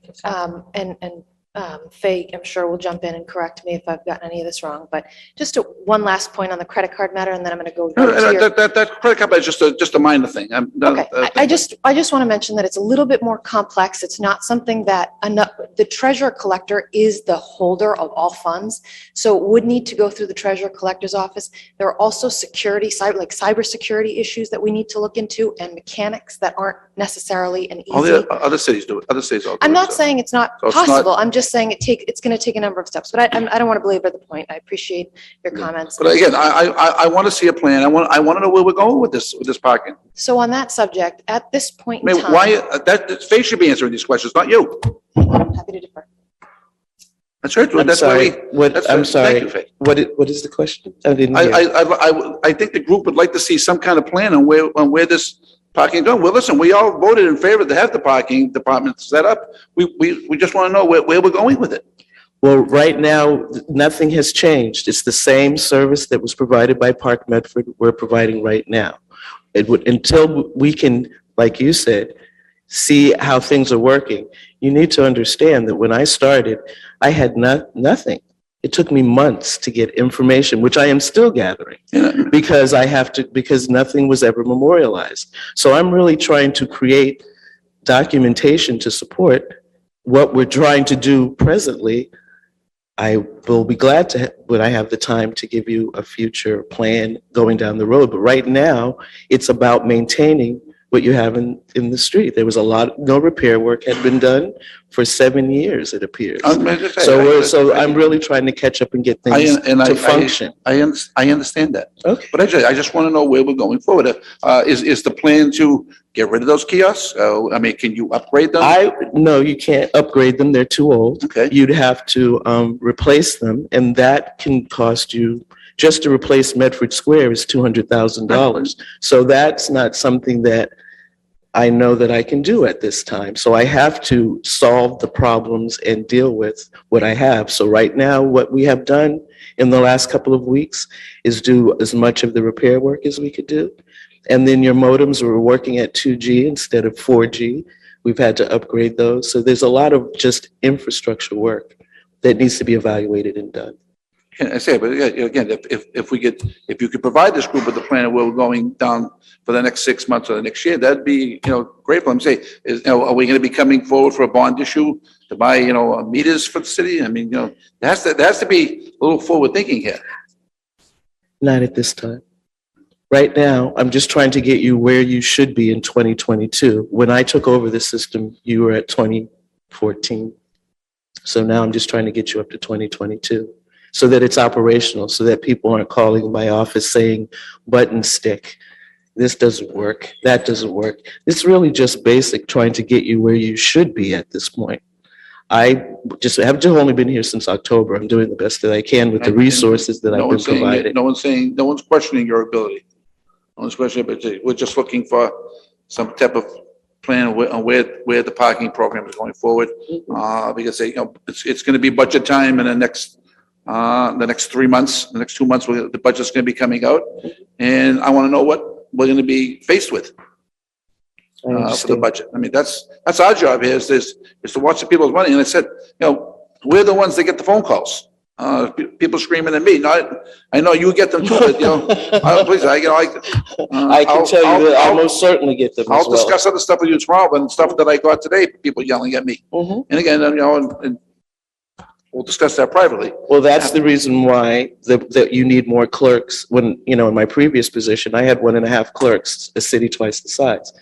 Faye, I'm sure will jump in and correct me if I've gotten any of this wrong, but just one last point on the credit card matter, and then I'm going to go. That credit card is just a minor thing. Okay, I just want to mention that it's a little bit more complex. It's not something that the treasurer collector is the holder of all funds, so it would need to go through the treasurer collector's office. There are also cybersecurity issues that we need to look into, and mechanics that aren't necessarily an easy. All the other cities do it. Other cities all do it. I'm not saying it's not So it's not- possible. I'm just saying it's going to take a number of steps, but I don't want to belabor the point. I appreciate your comments. But again, I want to see a plan. I want to know where we're going with this parking. So on that subject, at this point I in mean, time. that Faye should be answering these questions, not you. Happy to defer. That's right. I'm That's why sorry. I'm sorry. Thank you, Faye. What is the question? I didn't hear. I think the group would like to see some kind of plan on where this parking is going. Well, listen, we all voted in favor to have the parking department set up. We just want to know where we're going with it. Well, right now, nothing has changed. It's the same service that was provided by Park Medford we're providing right now. It would, until we can, like you said, see how things are working. You need to understand that when I started, I had nothing. It took me months to get information, which I am still gathering, because because nothing was ever memorialized. So I'm really trying to create documentation to support what we're trying to do presently. I will be glad to, when I have the time, to give you a future plan going down the road. But right now, it's about maintaining what you have in the street. There was no repair work had been done for 7 years, it appears. So I'm really trying to catch up and get things to function. I understand that. Okay. But I just want to know where we're going forward. Is the plan to get rid of those kiosks? I mean, can you upgrade them? No, you can't upgrade them. They're too old. Okay. You'd have to replace them, and that can cost you, just to replace Medford Square is $200,000. So that's not something that I know that I can do at this time. So I have to solve the problems and deal with what I have. So right now, what we have done in the last couple of weeks is do as much of the repair work as we could do. And then your modems were working at 2G instead of 4G. We've had to upgrade those. So there's a lot of just infrastructure work that needs to be evaluated and done. I say, but again, if you could provide this group with a plan of where we're going down for the next 6 months or the next year, that'd be, great. I'm saying, are we going to be coming forward for a bond issue to buy, meters for the city? I mean, there has to be a little forward thinking here. Not at this time. Right now, I'm just trying to get you where you should be in 2022. When I took over the system, you were at 2014. So now I'm just trying to get you up to 2022 so that it's operational, so that people aren't calling my office saying, button stick, this doesn't work, that doesn't work. It's really just basic trying to get you where you should be at this point. I have only been here since October. I'm doing the best that I can with the resources that I've been provided. No one's questioning your ability. No one's questioning, but we're just looking for some type of plan on where the parking program is going forward. Because it's going to be budget time in the next 3 months, the next 2 months, the budget's going to be coming out. And I want to know what we're going to be faced with for the budget. I mean, that's our job here is to watch the people's money. And I said, we're the ones that get the phone calls. People screaming at me. I know you get them too, but please, I can tell you that I'll most certainly get them as I'll well. discuss other stuff with you tomorrow, but stuff that I got today, people yelling at me. And again, and we'll discuss that privately. Well, that's the reason why that you need more clerks. When, in my previous position, I had 1.5 clerks, a city twice the size.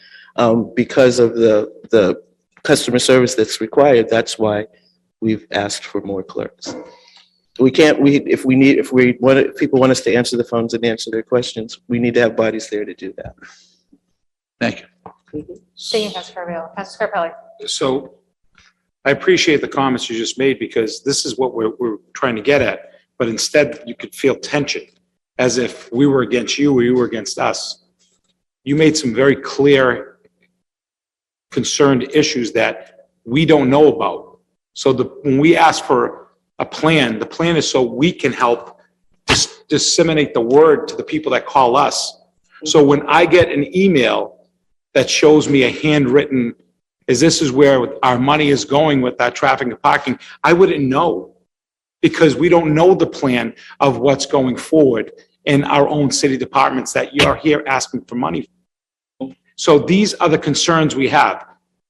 Because of the customer service that's required, that's why we've asked for more clerks. We can't, if people want us to answer the phones and answer their questions, we need to have bodies there to do that. Thank you. Thank you, Councilor Carviallo. Councilor Scarpelli. So I appreciate the comments you just made because this is what we're trying to get at. But instead, you could feel tension as if we were against you or you were against us. You made some very clear concerned issues that we don't know about. So when we ask for a plan, the plan is so we can help disseminate the word to the people that call us. So when I get an email that shows me a handwritten, this is where our money is going with that traffic and parking, I wouldn't know because we don't know the plan of what's going forward in our own city departments that you're here asking for money. So these are the concerns we have.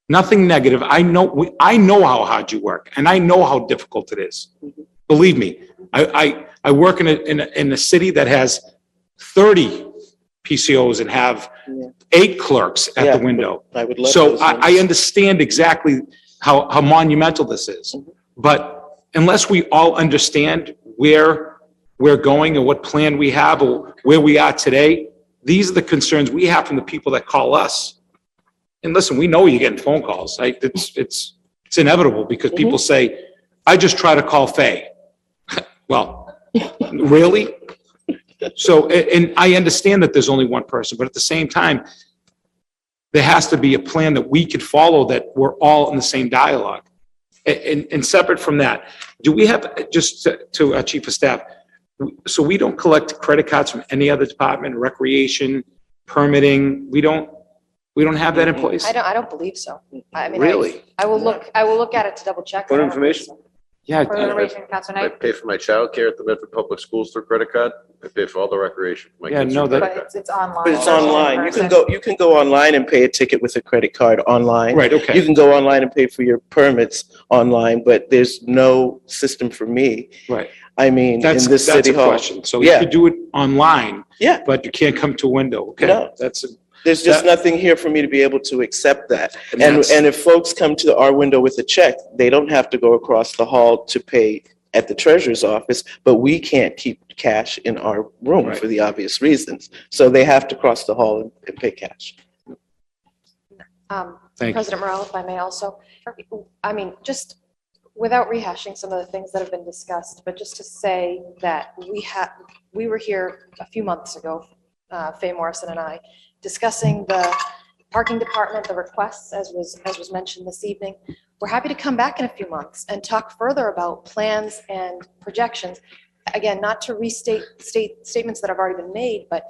Nothing negative. I know how hard you work and I know how difficult it is. Believe me, I work in a city that has 30 PCOs and have 8 clerks at the window. I would love So those I numbers. understand exactly how monumental this is. But unless we all understand where we're going and what plan we have or where we are today, these are the concerns we have from the people that call us. And listen, we know you're getting phone calls. It's inevitable because people say, I just try to call Faye. Well, really? So, and I understand that there's only one person, but at the same time, there has to be a plan that we could follow that we're all in the same dialogue. And separate from that, do we have, just to our chief of staff, so we don't collect credit cards from any other department, recreation, permitting, we don't have that in place? I don't believe so. I mean, Really? I will look at it to double check. Point of information. Yeah. For information, Councilor I Knight. pay for my childcare at the Medford Public Schools through credit card. I pay for all the recreation for my Yeah, kids. no, through that- credit But it's online. But it's online. You can go online and pay a ticket with a credit card online. Right, You okay. can go online and pay for your permits online, but there's no system for me. Right. I mean, in That's this a city hall. question. So you Yeah. could do it online, Yeah, but you can't come to a window. Okay. No. there's just nothing here for me to be able to accept that. And that's- if folks come to our window with a check, they don't have to go across the hall to pay at the treasurer's office, but we can't keep cash in our room Right. for the obvious reasons. So they have to cross the hall and pay cash. Thank you. President Morrell, if I may also, I mean, just without rehashing some of the things that have been discussed, but just to say that we were here a few months ago, Faye Morrison and I, discussing the parking department, the requests, as was mentioned this evening. We're happy to come back in a few months and talk further about plans and projections. Again, not to restate statements that have already been made, but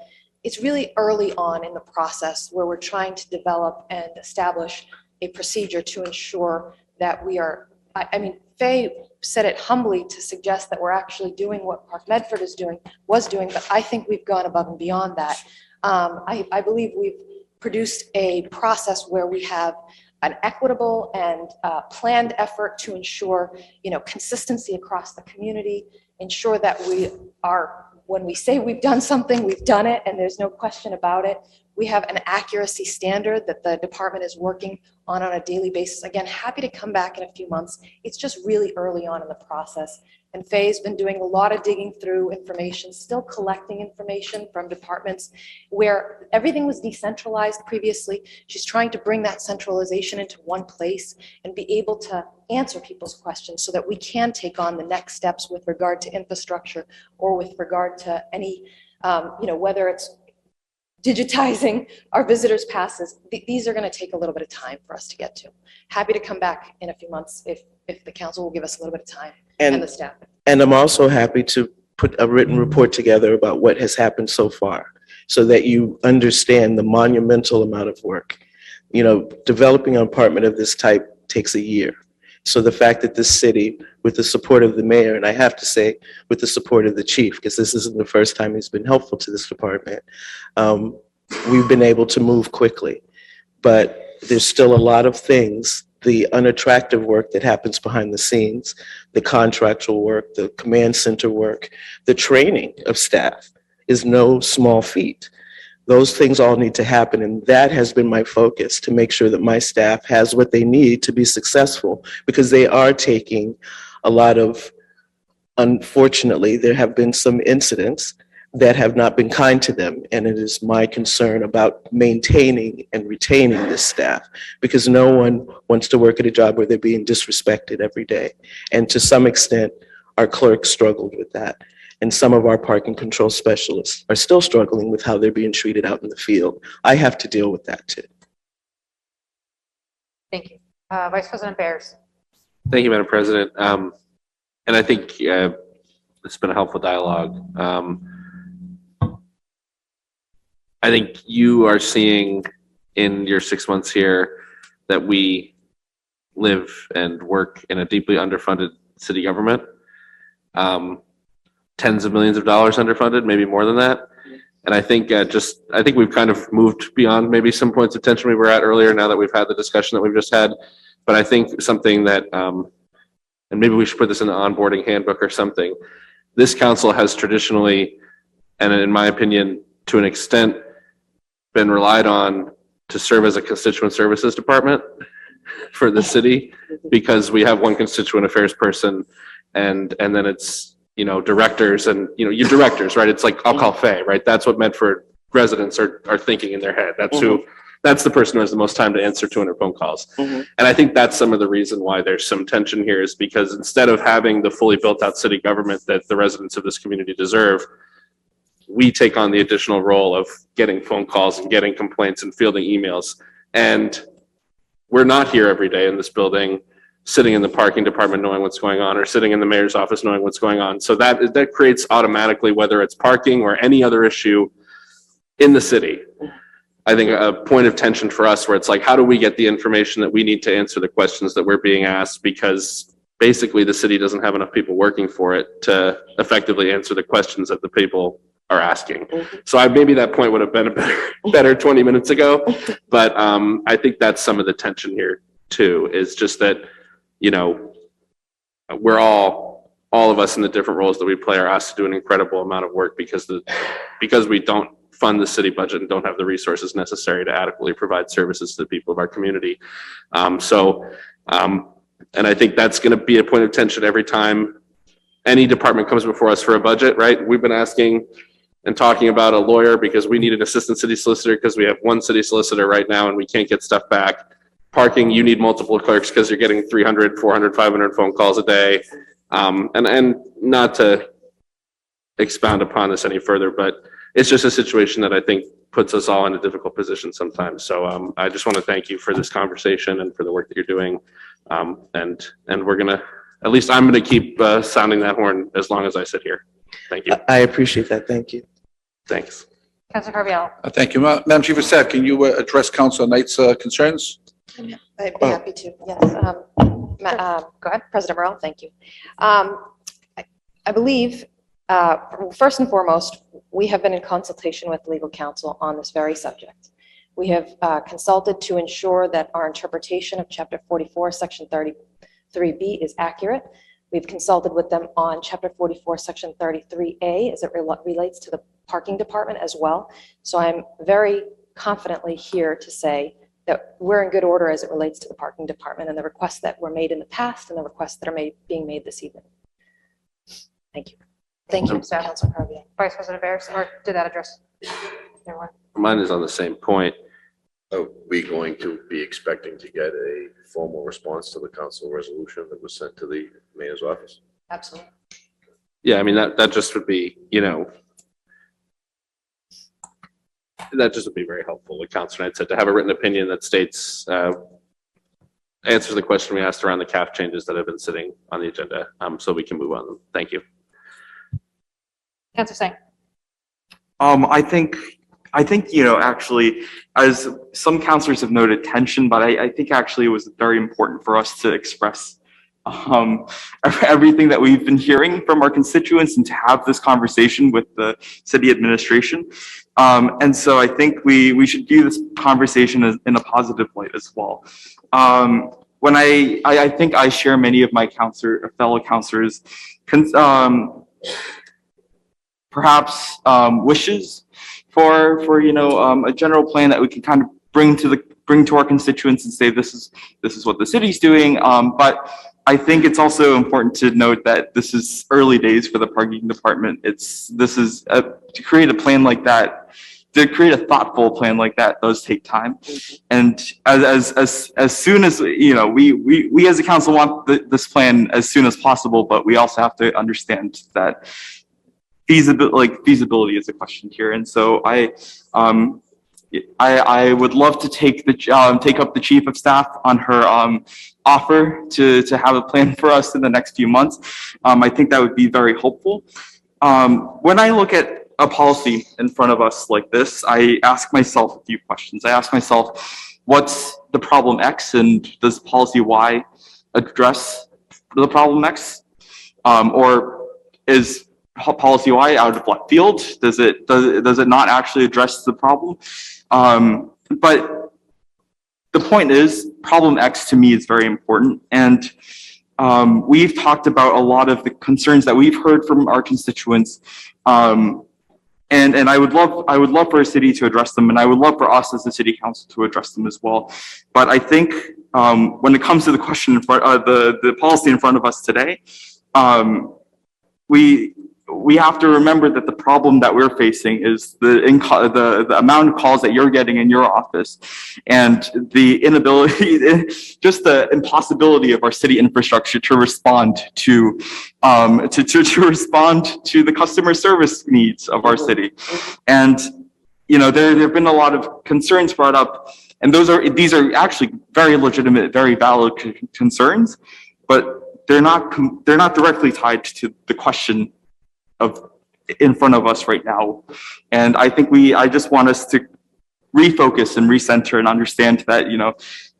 it's really early on in the process where we're trying to develop and establish a procedure to ensure that we are, I mean, Faye said it humbly to suggest that we're actually doing what Park Medford was doing, but I think we've gone above and beyond that. I believe we've produced a process where we have an equitable and planned effort to ensure, consistency across the community, ensure that we are, when we say we've done something, we've done it, and there's no question about it. We have an accuracy standard that the department is working on a daily basis. Again, happy to come back in a few months. It's just really early on in the process. And Faye's been doing a lot of digging through information, still collecting information from departments where everything was decentralized previously. She's trying to bring that centralization into one place and be able to answer people's questions so that we can take on the next steps with regard to infrastructure or with regard to any, whether it's digitizing our visitors passes. These are going to take a little bit of time for us to get to. Happy to come back in a few months if the council will give us a little bit of time and the staff. And I'm also happy to put a written report together about what has happened so far so that you understand the monumental amount of work. Developing an apartment of this type takes a year. So the fact that this city, with the support of the mayor, and I have to say, with the support of the chief, because this isn't the first time he's been helpful to this department, we've been able to move quickly. But there's still a lot of things, the unattractive work that happens behind the scenes, the contractual work, the command center work, the training of staff is no small feat. Those things all need to happen, and that has been my focus, to make sure that my staff has what they need to be successful, because they are taking a lot of unfortunately, there have been some incidents that have not been kind to them. And it is my concern about maintaining and retaining this staff because no one wants to work at a job where they're being disrespected every day. And to some extent, our clerks struggled with that. And some of our parking control specialists are still struggling with how they're being treated out in the field. I have to deal with that too. Thank you. Vice President Bears. Thank you, Madam President. And I think it's been a helpful dialogue. I think you are seeing in your 6 months here that we live and work in a deeply underfunded city government. Tens of millions of dollars underfunded, maybe more than that. And I think I think we've kind of moved beyond maybe some points of tension we were at earlier now that we've had the discussion that we've just had. But I think something that, and maybe we should put this in the onboarding handbook or something, this council has traditionally, and in my opinion, to an extent, been relied on to serve as a constituent services department for the city because we have one constituent affairs person and then it's, you know, directors and, you know, your directors, right? It's like, I'll call Faye, right? That's what Medford residents are thinking in their head. That's that's the person who has the most time to answer 200 phone calls. And I think that's some of the reason why there's some tension here is because instead of having the fully built out city government that the residents of this community deserve, we take on the additional role of getting phone calls and getting complaints and fielding emails. And we're not here every day in this building, sitting in the parking department knowing what's going on or sitting in the mayor's office knowing what's going on. So that creates automatically, whether it's parking or any other issue in the city, I think a point of tension for us where it's like, how do we get the information that we need to answer the questions that we're being asked? Because basically the city doesn't have enough people working for it to effectively answer the questions that the people are asking. So maybe that point would have been a better 20 minutes ago, but I think that's some of the tension here too, is just that, you know, we're all of us in the different roles that we play are asked to do an incredible amount of work because we don't fund the city budget and don't have the resources necessary to adequately provide services to the people of our community. And I think that's going to be a point of tension every time any department comes before us for a budget, right? We've been asking and talking about a lawyer because we need an assistant city solicitor because we have one city solicitor right now and we can't get stuff back. Parking, you need multiple clerks because you're getting 300, 400, 500 phone calls a day. And not to expound upon this any further, but it's just a situation that I think puts us all in a difficult position sometimes. So I just want to thank you for this conversation and for the work that you're doing. And we're going to, at least I'm going to keep sounding that horn as long as I sit here. Thank you. I appreciate that. Thank you. Thanks. Councilor Carviallo. Thank you. Madam Chief of Staff, can you address Councilor Knight's concerns? I'd be happy to, yes. Go ahead. President Morrell, thank you. I believe, first and foremost, we have been in consultation with legal counsel on this very subject. We have consulted to ensure that our interpretation of Chapter 44, Section 33B is accurate. We've consulted with them on Chapter 44, Section 33A as it relates to the parking department as well. So I'm very confidently here to say that we're in good order as it relates to the parking department and the requests that were made in the past and the requests that are being made this evening. Thank you. Thank you, Councilor Carviallo. Vice President Bears, or did that address everyone? Mine is on the same point. Are we going to be expecting to get a formal response to the council resolution that was sent to the mayor's office? Absolutely. Yeah, I mean, that just would be, you know, that just would be very helpful. What Councilor Knight said, to have a written opinion that states, answers the question we asked around the CAF changes that have been sitting on the agenda, so we can move on them. Thank you. Councilor Singh. I think, you know, actually, as some counselors have noted tension, but I think actually it was very important for us to express everything that we've been hearing from our constituents and to have this conversation with the city administration. And so I think we should view this conversation as in a positive light as well. When I think I share many of my fellow counselors, perhaps wishes for you know, a general plan that we can kind of bring to our constituents and say this is what the city's doing. But I think it's also important to note that this is early days for the parking department. To create a plan like that, to create a thoughtful plan like that does take time. And as soon as, we as a council want this plan as soon as possible, but we also have to understand that feasibility is a question here. And so I would love to take up the chief of staff on her offer to have a plan for us in the next few months. I think that would be very helpful. When I look at a policy in front of us like this, I ask myself a few questions. I ask myself, what's the problem X, and does policy Y address the problem X? Or is policy Y out of left field? Does it not actually address the problem? But the point is, problem X to me is very important. And we've talked about a lot of the concerns that we've heard from our constituents. And I would love for our city to address them, and I would love for us as the city council to address them as well. But I think when it comes to the question in front, the policy in front of us today, we have to remember that the problem that we're facing is the amount of calls that you're getting in your office, and the inability, just the impossibility of our city infrastructure to respond to respond to the customer service needs of our city. And there have been a lot of concerns brought up, and these are actually very legitimate, very valid concerns, but they're not directly tied to the question in front of us right now. And I think I just want us to refocus and recenter and understand that,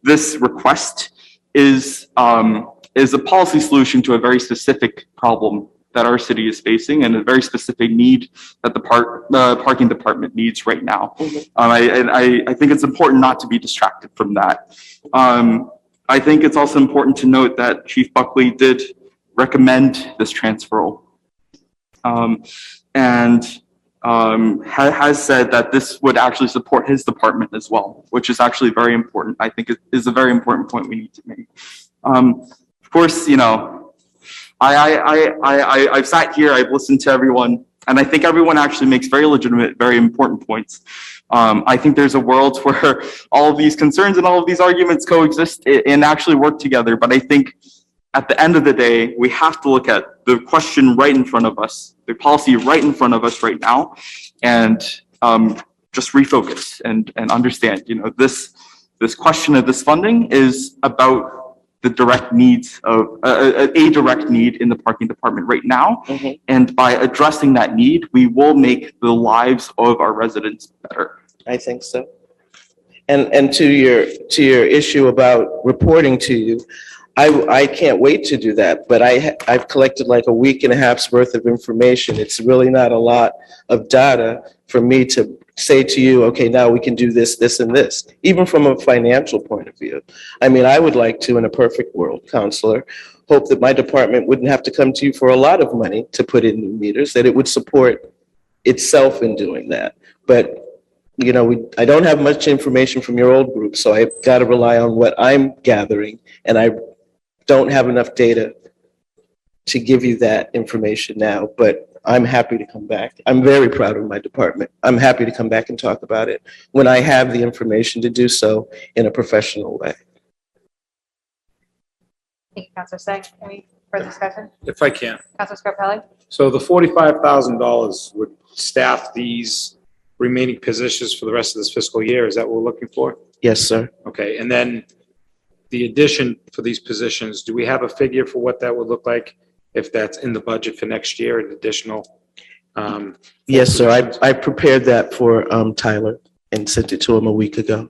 this request is a policy solution to a very specific problem that our city is facing, and a very specific need that the parking department needs right now. I think it's important not to be distracted from that. I think it's also important to note that Chief Buckley did recommend this transferal. Has said that this would actually support his department as well, which is actually very important. I think it is a very important point we need to make. Of course, I've sat here, I've listened to everyone, and I think everyone actually makes very legitimate, very important points. I think there's a world where all of these concerns and all of these arguments coexist and actually work together. But I think at the end of the day, we have to look at the question right in front of us, the policy right in front of us right now, and just refocus and understand, this question of this funding is about the direct needs of a direct need in the parking department right now. And by addressing that need, we will make the lives of our residents better. I think so. And to your issue about reporting to you, I can't wait to do that, but I've collected like a week and a half's worth of information. It's really not a lot of data for me to say to you, okay, now we can do this, this, and this, even from a financial point of view. I mean, I would like to, in a perfect world, Counselor, hope that my department wouldn't have to come to you for a lot of money to put in new meters, that it would support itself in doing that. But I don't have much information from your old group, so I've got to rely on what I'm gathering, and I don't have enough data to give you that information now, but I'm happy to come back. I'm very proud of my department. I'm happy to come back and talk about it when I have the information to do so in a professional way. Thank you, Councilor Singh. Any further discussion? If I can. Councilor Scarpelli? So the $45,000 would staff these remaining positions for the rest of this fiscal year. Is that what we're looking for? Yes, sir. Okay, and then the addition for these positions, do we have a figure for what that would look like if that's in the budget for next year, an additional? Yes, sir. I prepared that for Tyler and sent it to him a week ago.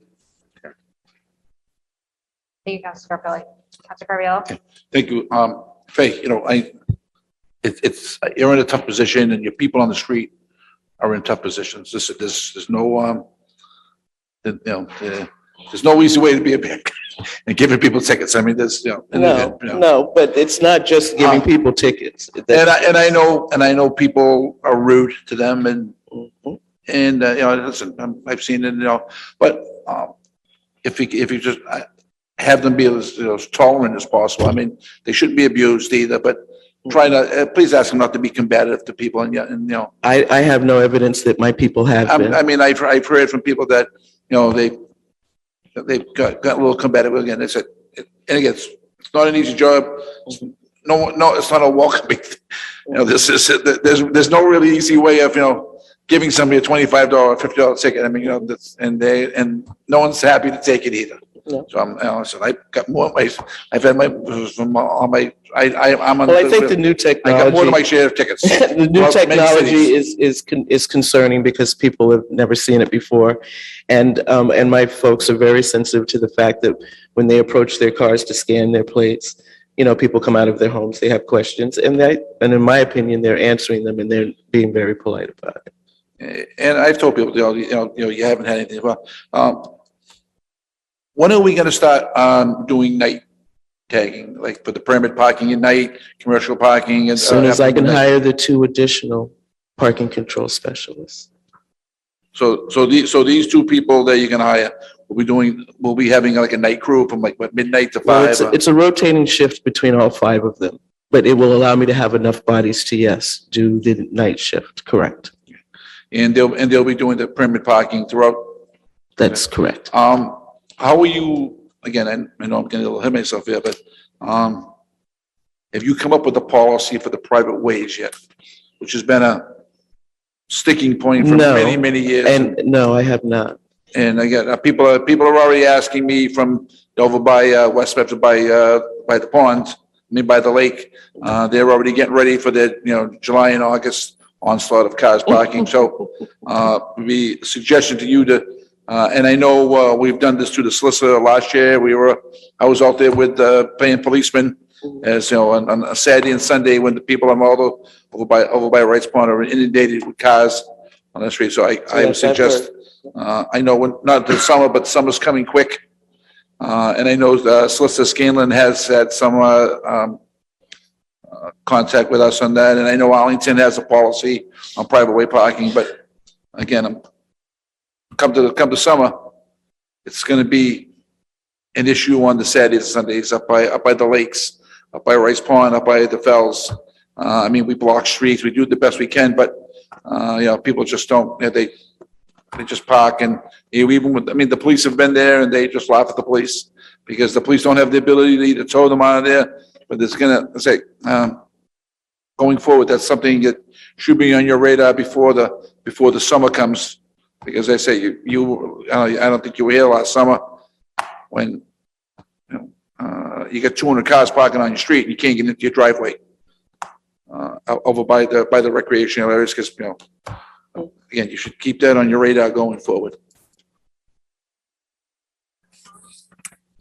Thank you, Councilor Scarpelli. Councilor Carviallo? Thank you. Faye, you're in a tough position, and your people on the street are in tough positions. There's no, there's no easy way to be a bank and giving people tickets. I mean, No, but it's not just giving people tickets. And I know people are rude to them, and listen, I've seen it, but if you just have them be as, as tolerant as possible. I mean, they shouldn't be abused either, but try not, please ask them not to be combative to people and, you know, I have no evidence that my people have been. I mean, I've heard from people that, you know, they've got a little combative again. They said, and again, it's not an easy job. No, it's not a welcoming. You know, there's no really easy way of, you know, giving somebody a $25, $50 ticket. I mean, you know, and no one's happy to take it either. No. So I'm, you know, so I've got more, I've had my, from all my, I'm on. Well, I think the new I got more than my technology, share of tickets. the new Throughout many technology cities. is concerning because people have never seen it before. And my folks are very sensitive to the fact that when they approach their cars to scan their plates, you know, people come out of their homes, they have questions, and in my opinion, they're answering them and they're being very polite about it. And I've told people, you know, you haven't had anything. Well, when are we gonna start, doing night tagging, like for the permit parking at night, commercial parking? And As soon as I can night? hire the 2 additional parking control specialists. So these 2 people that you can hire, we'll be having like a night crew from like what, midnight to Well, 5? it's a rotating shift between all 5 of them, but it will allow me to have enough bodies to, yes, do the night shift, correct? And they'll be doing the permit parking throughout. That's correct. How are you, again, I know I'm getting a little ahead of myself here, but, have you come up with a policy for the private ways yet? Which has been a sticking point for No. many, many years. And no, I have not. And again, people are already asking me from over by, West Bedford, by the pond, I mean, by the lake. They're already getting ready for the, you know, July and August onslaught of cars parking. So, the suggestion to you to, and I know, we've done this to the solicitor last year. I was out there with, paying policemen as, you know, on a Saturday and Sunday when the people on all over by Wrights Pond are inundated with cars on the street. So I would Yes, I've suggest, I know when, not the summer, but summer's coming quick. And I know, Solicitor Scanlon has had some, contact with us on that. And I know Arlington has a policy on private way parking, but again, come to summer, it's gonna be an issue on the Saturdays and Sundays up by the lakes, up by Rice Pond, up by the Fells. I mean, we block streets, we do the best we can, but, you know, people just don't, they just park and even with, I mean, the police have been there and they just laugh at the police because the police don't have the ability to either tow them out of there, but it's gonna say, going forward, that's something that should be on your radar before the summer comes. Because I say, I don't think you were here last summer when, you know, you got 200 cars parking on your street and you can't get into your driveway. Over by the recreational areas, because, you know, again, you should keep that on your radar going forward.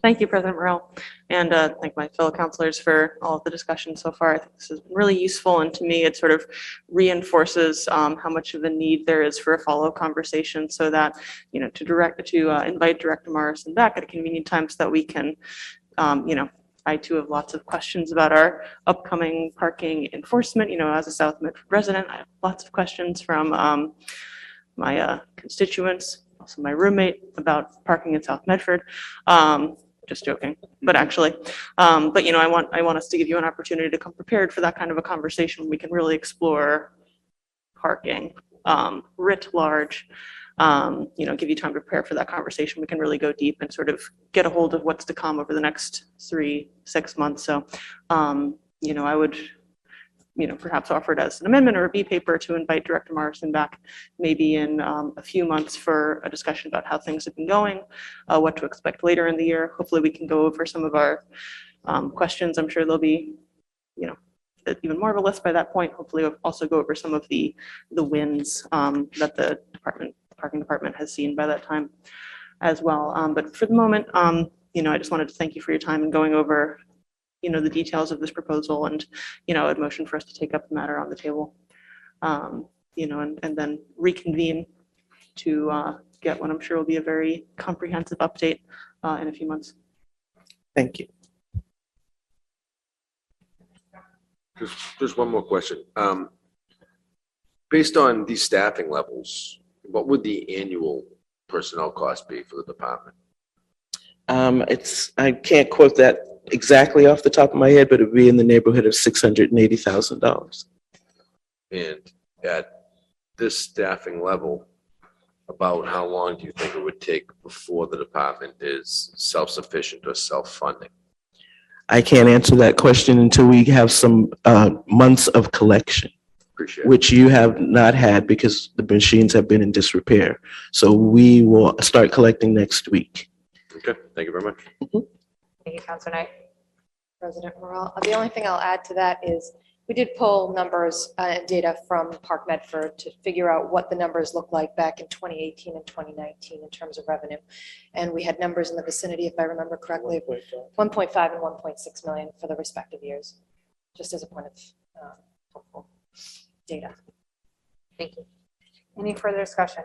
Thank you, President Morrell, and thank my fellow counselors for all of the discussion so far. I think this has been really useful, and to me, it sort of reinforces how much of a need there is for a follow conversation, so that, you know, to invite Director Morrison back at a convenient time so that we can, you know, I too have lots of questions about our upcoming parking enforcement. You know, as a South Medford resident, I have lots of questions from my constituents, also my roommate, about parking in South Medford. Just joking, but actually, but you know, I want us to give you an opportunity to come prepared for that kind of a conversation. We can really explore parking writ large. You know, give you time to prepare for that conversation. We can really go deep and sort of get a hold of what's to come over the next 3-6 months. So, you know, I would, you know, perhaps offer it as an amendment or a B paper to invite Director Morrison back maybe in a few months for a discussion about how things have been going, what to expect later in the year. Hopefully we can go over some of our questions. I'm sure there'll be, you know, even more of a list by that point. Hopefully we'll also go over some of the wins that the parking department has seen by that time as well. But for the moment, you know, I just wanted to thank you for your time and going over, you know, the details of this proposal and, you know, a motion for us to take up the matter on the table, you know, and then reconvene to get what I'm sure will be a very comprehensive update in a few months. Thank you. Just one more question. Based on these staffing levels, what would the annual personnel cost be for the department? I can't quote that exactly off the top of my head, but it'd be in the neighborhood of $680,000. And at this staffing level, about how long do you think it would take before the department is self-sufficient or self-funding? I can't answer that question until we have some months of collection, Appreciate it. which you have not had because the machines have been in disrepair. So we will start collecting next week. Okay, thank you very much. Thank you, Counselor Knight. President Morrell. The only thing I'll add to that is we did pull numbers and data from Park Medford to figure out what the numbers looked like back in 2018 and 2019 in terms of revenue. And we had numbers in the vicinity, if I remember correctly, of 1.5 and 1.6 million for the respective years, just as a point of helpful data. Thank you. Any further discussion?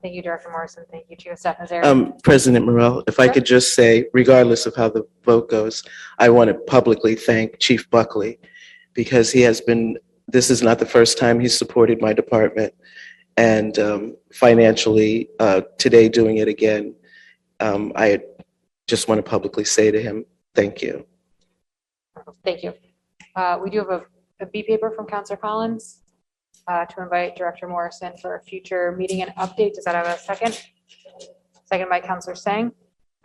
Thank you, Director Morrison. Thank you, Chief of Staff Nazarian. President Morrell, if I could just say, regardless of how the vote goes, I want to publicly thank Chief Buckley because he has been, this is not the first time he's supported my department. And financially, today doing it again, I just want to publicly say to him, thank you. Thank you. We do have a B paper from Counselor Collins to invite Director Morrison for a future meeting and update. Does that have a second? Second by Counselor Sang.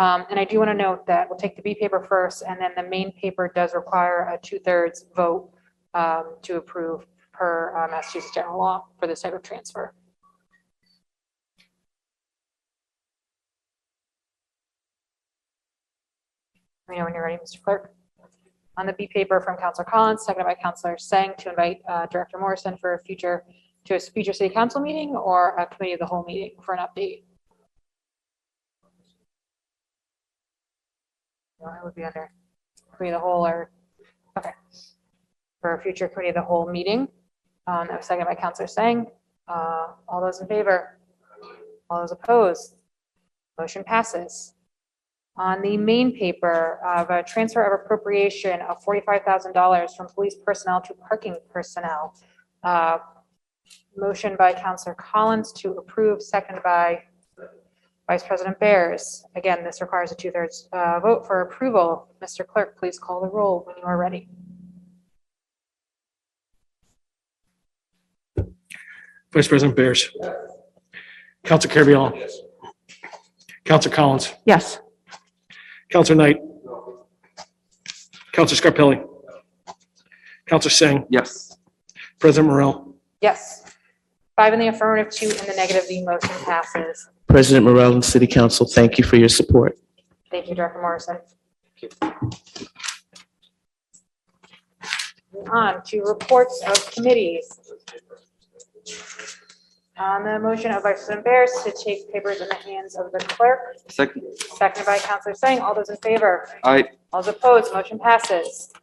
And I do want to note that we'll take the B paper first, and then the main paper does require a 2/3 vote to approve per Massachusetts general law for this type of transfer. Let me know when you're ready, Mr. Clerk. On the B paper from Counselor Collins, seconded by Counselor Sang, to invite Director Morrison for a future city council meeting or a committee of the whole meeting for an update. No, it would be under committee of the whole or, okay. For a future committee of the whole meeting. That was seconded by Counselor Sang. All those in favor? All those opposed? Motion passes. On the main paper of a transfer of appropriation of $45,000 from police personnel to parking personnel. Motion by Counselor Collins to approve, seconded by Vice President Bears. Again, this requires a 2/3 vote for approval. Mr. Clerk, please call the roll when you are ready. Vice President Bears. Counselor Carviallo. Yes. Counselor Collins. Yes. Counselor Knight. Counselor Scarpelli. Counselor Singh. Yes. President Morrell. Yes. 5 in the affirmative, 2 in the negative. The motion passes. President Morrell and City Council, thank you for your support. Thank you, Director Morrison. Moving on to reports of committees. On the motion of Vice President Bears to take papers in the hands of the clerk, Second. seconded by Counselor Sang. All those in favor? Aye. All those opposed? Motion passes.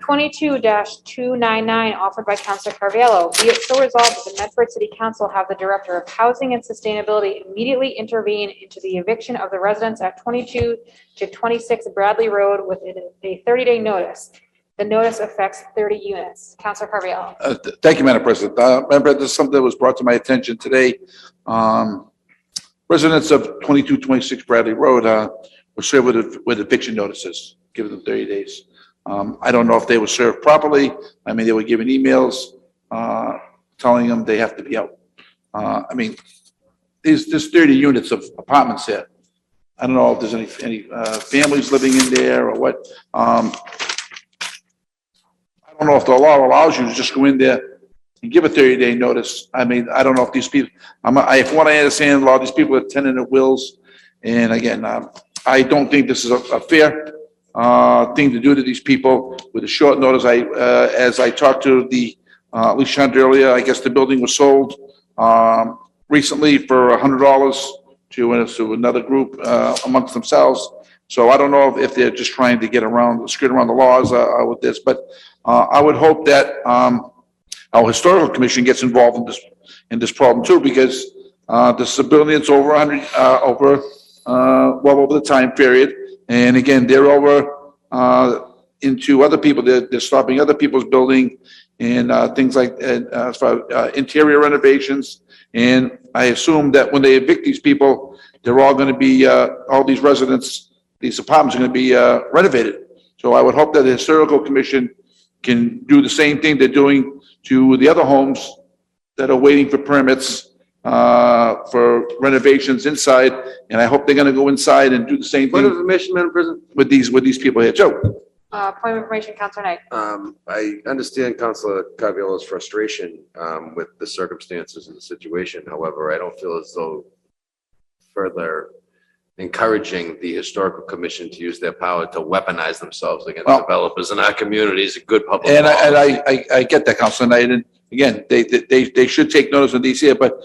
22-299 offered by Counselor Carviallo. Be it so resolved that the Medford City Council have the Director of Housing and Sustainability immediately intervene into the eviction of the residents at 22-26 Bradley Road with a 30-day notice. The notice affects 30 units. Counselor Carviallo. Thank you, Madam President. Remember, this is something that was brought to my attention today. Residents of 2226 Bradley Road were served with eviction notices, given them 30 days. I don't know if they were served properly. I mean, they were given emails telling them they have to be out. I mean, there's 30 units of apartments there. I don't know if there's any families living in there or what. I don't know if the law allows you to just go in there and give a 30-day notice. I mean, I don't know if these people, if what I understand, a lot of these people are tenant wills. And again, I don't think this is a fair thing to do to these people with a short notice. As I talked to Alicia Hunt earlier, I guess the building was sold recently for $100 to another group amongst themselves. So I don't know if they're just trying to skirt around the laws with this, but I would hope that our historical commission gets involved in this problem too, because this is a building that's over 100 over the time period, and again they're over into other people. They're stopping other people's building and things like as far as interior renovations. And I assume that when they evict these people, they're all going to be, all these residents, these apartments are going to be renovated. So I would hope that the Historical Commission can do the same thing they're doing to the other homes that are waiting for permits for renovations inside. And I hope they're going to go inside and do the same Point of thing information, Madam President. with these people here. Joe? Point of information, Counselor Knight. I understand Councilor Caviello's frustration with the circumstances and the situation. However, I don't feel as though further encouraging the Historical Commission to use their power to weaponize themselves against Well- developers in our community is a good public And policy. I get that, Councilor Knight, and again, they should take notice of these here, but,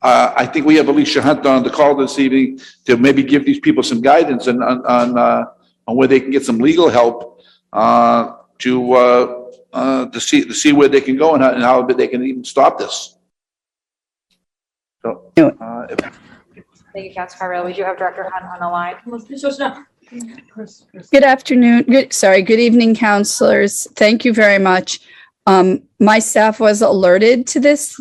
I think we have Alicia Hunt on the call this evening to maybe give these people some guidance on where they can get some legal help, to see where they can go and how they can even stop this. So, Thank you, Counselor Carviallo. We do have Director Hunt on the line. Good afternoon, good evening, counselors. Thank you very much. My staff was alerted to this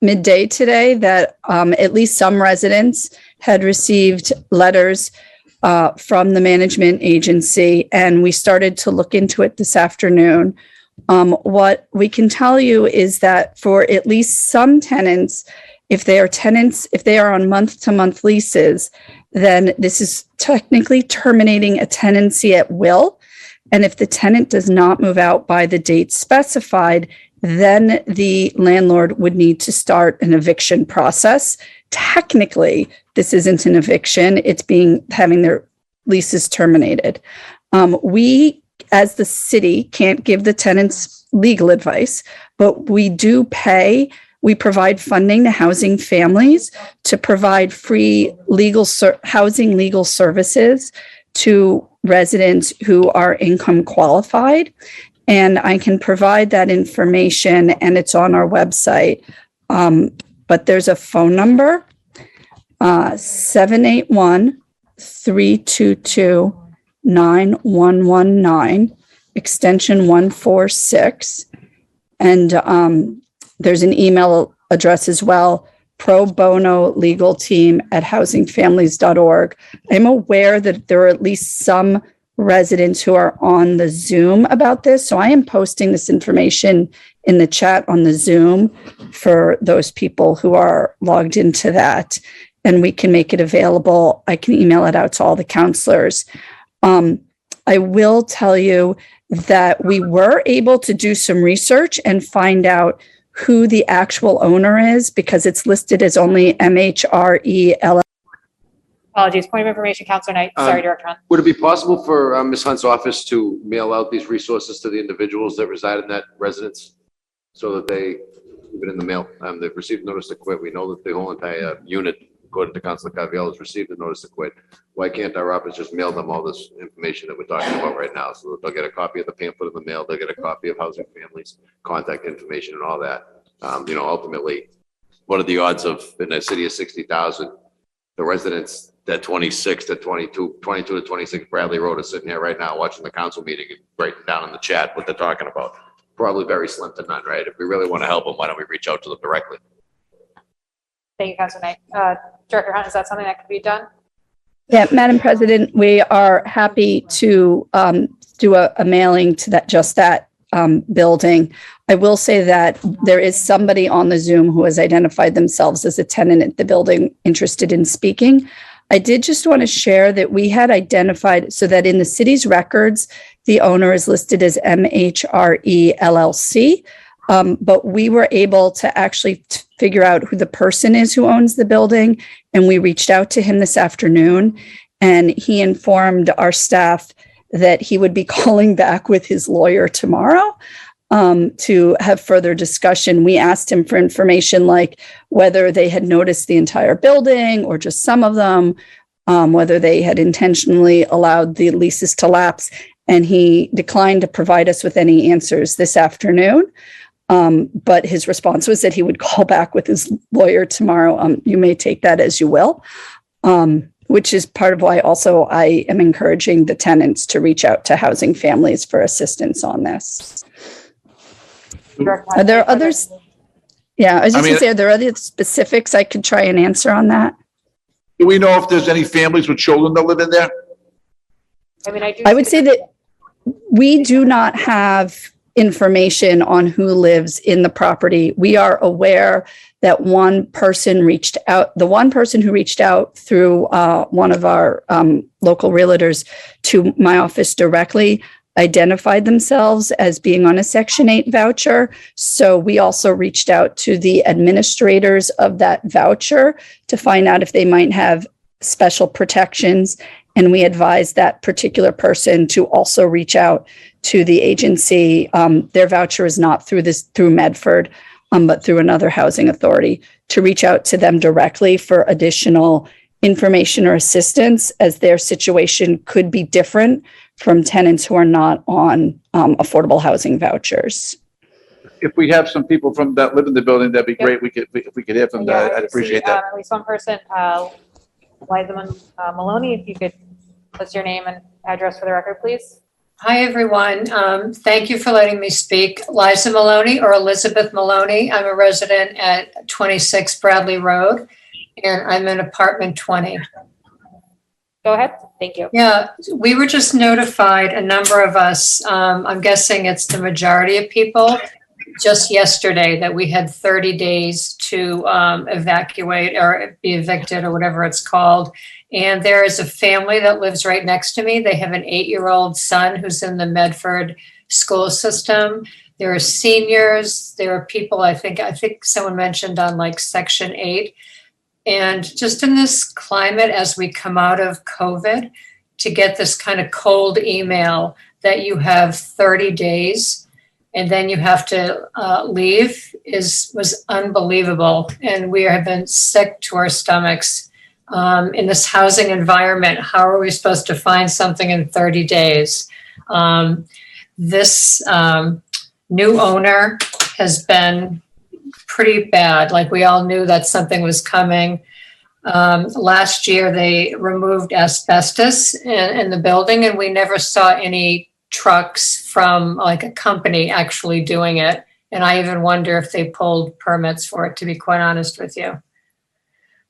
midday today that at least some residents had received letters from the management agency, and we started to look into it this afternoon. What we can tell you is that for at least some tenants, if they are on month-to-month leases, then this is technically terminating a tenancy at will. And if the tenant does not move out by the date specified, then the landlord would need to start an eviction process. Technically, this isn't an eviction. It's having their leases terminated. We, as the city, can't give the tenants legal advice, but we provide funding to housing families to provide free housing legal services to residents who are income qualified. And I can provide that information, and it's on our website. But there's a phone number, 781-322-9119, extension 146. And there's an email address as well, pro bono legal team at housingfamilies.org. I'm aware that there are at least some residents who are on the Zoom about this. So I am posting this information in the chat on the Zoom for those people who are logged into that, and we can make it available. I can email it out to all the counselors. I will tell you that we were able to do some research and find out who the actual owner is, because it's listed as only MHRE LLC. Apologies. Point of information, Counselor Knight. Sorry, Director Hunt. Would it be possible for Ms. Hunt's office to mail out these resources to the individuals that reside in that residence so that they leave it in the mail? They've received notice to quit. We know that the whole entire unit, according to Councilor Caviello, has received a notice to quit. Why can't our office just mail them all this information that we're talking about right now? So that they'll get a copy of the pamphlet in the mail, they'll get a copy of Housing Families, contact information and all that. Ultimately, what are the odds of, in a city of 60,000, the residents that 22 to 26 Bradley Road are sitting here right now watching the council meeting and writing down in the chat what they're talking about? Probably very slim to none, right? If we really want to help them, why don't we reach out to them directly? Thank you, Counselor Knight. Director Hunt, is that something that could be done? Yeah, Madam President, we are happy to do a mailing to that building. I will say that there is somebody on the Zoom who has identified themselves as a tenant at the building interested in speaking. I did just want to share that we had identified so that in the city's records, the owner is listed as MHRE LLC. But we were able to actually figure out who the person is who owns the building. And we reached out to him this afternoon, and he informed our staff that he would be calling back with his lawyer tomorrow to have further discussion. We asked him for information like whether they had noticed the entire building or just some of them, whether they had intentionally allowed the leases to lapse, and he declined to provide us with any answers this afternoon. But his response was that he would call back with his lawyer tomorrow. You may take that as you will, which is part of why also I am encouraging the tenants to reach out to Housing Families for assistance on this. Director Are Hunt, there others? Yeah, I was just I mean- gonna say, are there other specifics I could try and answer on that? Do we know if there's any families with children that live in there? I mean, I would say that we do not have information on who lives in the property. We are aware that one person reached out, the one person who reached out through one of our local realtors to my office directly identified themselves as being on a Section 8 voucher. So we also reached out to the administrators of that voucher to find out if they might have special protections. And we advised that particular person to also reach out to the agency. Their voucher is not through Medford, but through another housing authority, to reach out to them directly for additional information or assistance, as their situation could be different from tenants who are not on affordable housing vouchers. If we have some people from that live in the building, that'd be great. If we could hear from Yeah, that, I I'd do appreciate see, that. At least one person, Liza Maloney, if you could list your name and address for the record, please. Hi, everyone. Thank you for letting me speak. Liza Maloney or Elizabeth Maloney. I'm a resident at 26 Bradley Road, and I'm in apartment 20. Go ahead. Thank you. Yeah, we were just notified, a number of us, I'm guessing it's the majority of people, just yesterday, that we had 30 days to evacuate or be evicted or whatever it's called. And there is a family that lives right next to me. They have an 8-year-old son who's in the Medford school system. There are seniors. There are people, I think someone mentioned on like Section 8. And just in this climate, as we come out of COVID, to get this kind of cold email that you have 30 days and then you have to leave was unbelievable. And we have been sick to our stomachs in this housing environment. How are we supposed to find something in 30 days? This new owner has been pretty bad. Like, we all knew that something was coming. Last year, they removed asbestos in the building, and we never saw any trucks from like a company actually doing it. And I even wonder if they pulled permits for it, to be quite honest with you.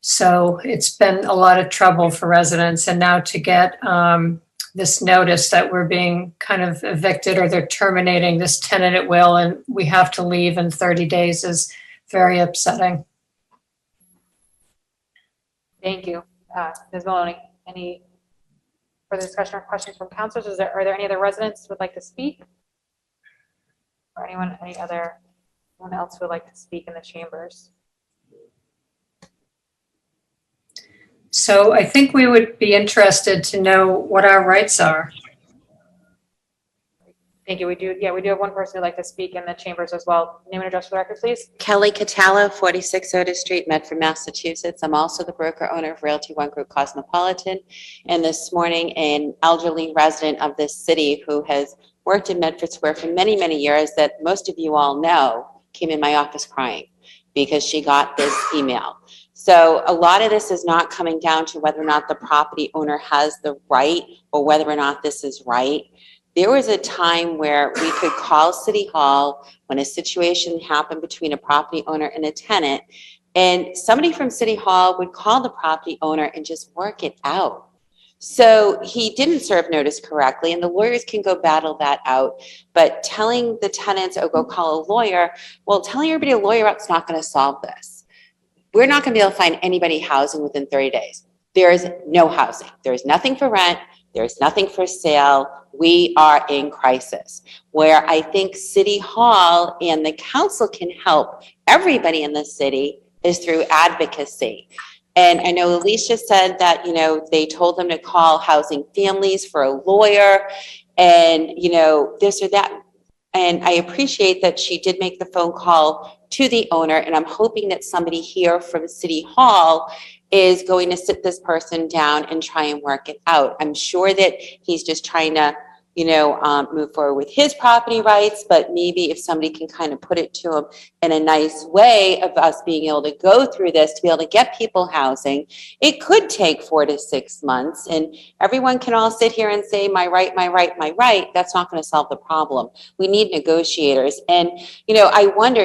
So it's been a lot of trouble for residents. And now to get this notice that we're being kind of evicted, or they're terminating this tenant at will and we have to leave in 30 days is very upsetting. Thank you. Ms. Maloney, any further discussion or questions from councilors? Are there any other residents who would like to speak? Or anyone else who would like to speak in the chambers? So I think we would be interested to know what our rights are. Thank you. We do have one person who'd like to speak in the chambers as well. Name and address for the record, please. Kelly Catala, 46 Otis Street, Medford, Massachusetts. I'm also the broker owner of Realty One Group Cosmopolitan. And this morning, an elderly resident of this city who has worked in Medford Square for many, many years, that most of you all know, came in my office crying because she got this email. So a lot of this is not coming down to whether or not the property owner has the right or whether or not this is right. There was a time where we could call City Hall when a situation happened between a property owner and a tenant, and somebody from City Hall would call the property owner and just work it out. So he didn't serve notice correctly, and the lawyers can go battle that out. But telling the tenants, oh, go call a lawyer, well, telling everybody a lawyer out's not going to solve this. We're not going to be able to find anybody housing within 30 days. There is no housing. There is nothing for rent. There's nothing for sale. We are in crisis. Where I think City Hall and the council can help everybody in the city is through advocacy. And I know Alicia said that, they told them to call Housing Families for a lawyer and, this or that. And I appreciate that she did make the phone call to the owner, and I'm hoping that somebody here from City Hall is going to sit this person down and try and work it out. I'm sure that he's just trying to, move forward with his property rights, but maybe if somebody can kind of put it to him in a nice way of us being able to go through this, to be able to get people housing, it could take 4 to 6 months. And everyone can all sit here and say, my right, my right, my right. That's not going to solve the problem. We need negotiators. And, I wonder,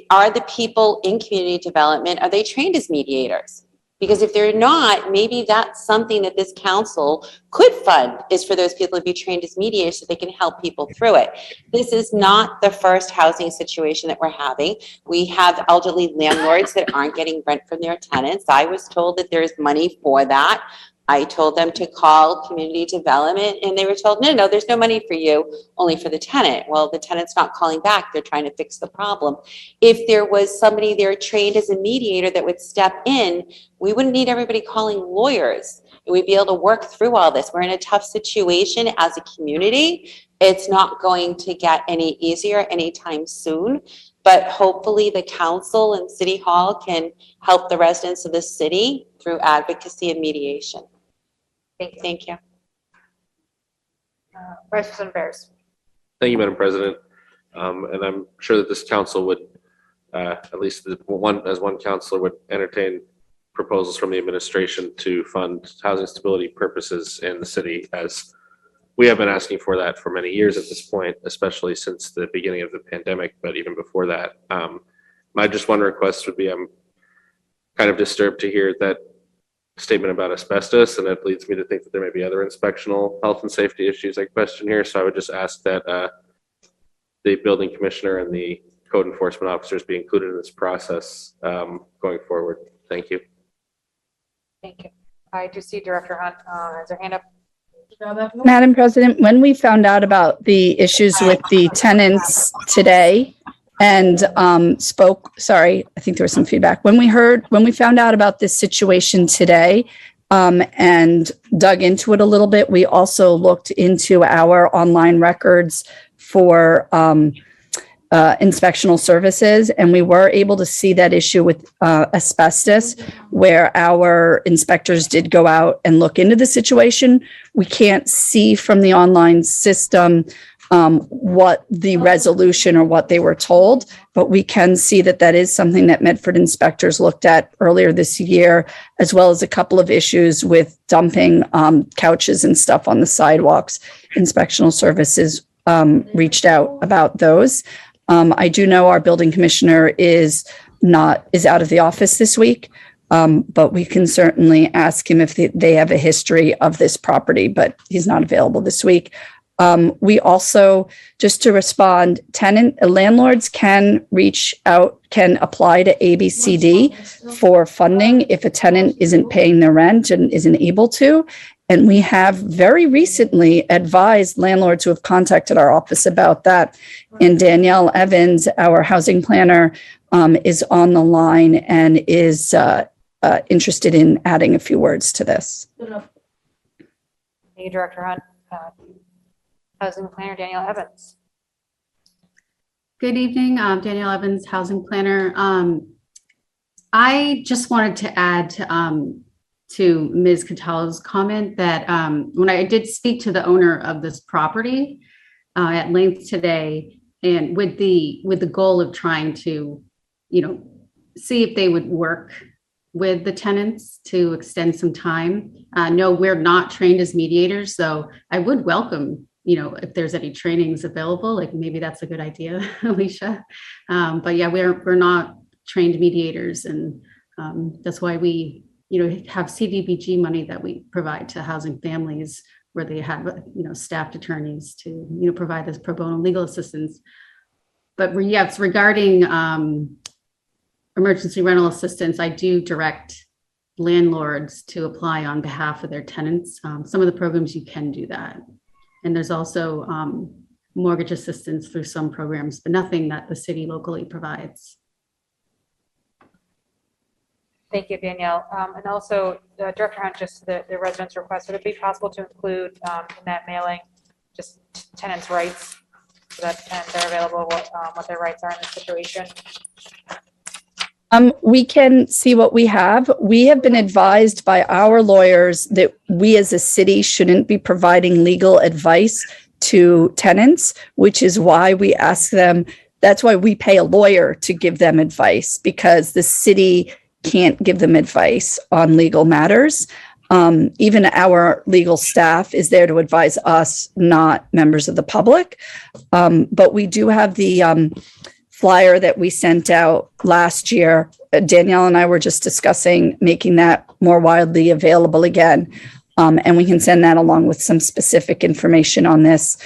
are the people in community development, are they trained as mediators? Because if they're not, maybe that's something that this council could fund, is for those people to be trained as mediators so they can help people through it. This is not the first housing situation that we're having. We have elderly landlords that aren't getting rent from their tenants. I was told that there's money for that. I told them to call community development and they were told, no, there's no money for you, only for the tenant. Well, the tenant's not calling back. They're trying to fix the problem. If there was somebody there trained as a mediator that would step in, we wouldn't need everybody calling lawyers. We'd be able to work through all this. We're in a tough situation as a community. It's not going to get any easier anytime soon, but hopefully the council and City Hall can help the residents of the city through advocacy and mediation. Thank you. Vice President Bears. Thank you, Madam President. And I'm sure that this council would, at least as one councilor, would entertain proposals from the administration to fund housing stability purposes in the city, as we have been asking for that for many years at this point, especially since the beginning of the pandemic, but even before that. My just one request would be, I'm kind of disturbed to hear that statement about asbestos, and it leads me to think that there may be other inspectional health and safety issues I question here. So I would just ask that the building commissioner and the code enforcement officers be included in this process going forward. Thank you. Thank you. I do see Director Hunt has her hand up. Madam President, when we found out about the issues with the tenants today and I think there was some feedback. When we found out about this situation today and dug into it a little bit, we also looked into our online records for inspectional services, and we were able to see that issue with asbestos, where our inspectors did go out and look into the situation. We can't see from the online system what the resolution or what they were told, but we can see that that is something that Medford inspectors looked at earlier this year, as well as a couple of issues with dumping couches and stuff on the sidewalks. Inspectional services reached out about those. I do know our building commissioner is out of the office this week, but we can certainly ask him if they have a history of this property, but he's not available this week. We also, just to respond, landlords can reach out, can apply to ABCD for funding if a tenant isn't paying their rent and isn't able to. And we have very recently advised landlords who have contacted our office about that. And Danielle Evans, our housing planner, is on the line and is interested in adding a few words to this. Thank you, Director Hunt. Housing planner Danielle Evans. Good evening, Danielle Evans, housing planner. I just wanted to add to Ms. Cataldo's comment that when I did speak to the owner of this property at length today, and with the goal of trying to, see if they would work with the tenants to extend some time. No, we're not trained as mediators, so I would welcome, if there's any trainings available, like maybe that's a good idea, Alicia. But yeah, we're not trained mediators, and that's why we have CDBG money that we provide to housing families where they have, staffed attorneys to, provide this pro bono legal assistance. But yes, regarding emergency rental assistance, I do direct landlords to apply on behalf of their tenants. Some of the programs you can do that. And there's also mortgage assistance through some programs, but nothing that the city locally provides. Thank you, Danielle. And also, Director Hunt, just the residents' request, would it be possible to include in that mailing just tenants' rights so that tenants are available, what their rights are in this situation? We can see what we have. We have been advised by our lawyers that we as a city shouldn't be providing legal advice to tenants, which is why we ask them, that's why we pay a lawyer to give them advice, because the city can't give them advice on legal matters. Even our legal staff is there to advise us, not members of the public. But we do have the flyer that we sent out last year. Danielle and I were just discussing making that more widely available again. And we can send that along with some specific information on this.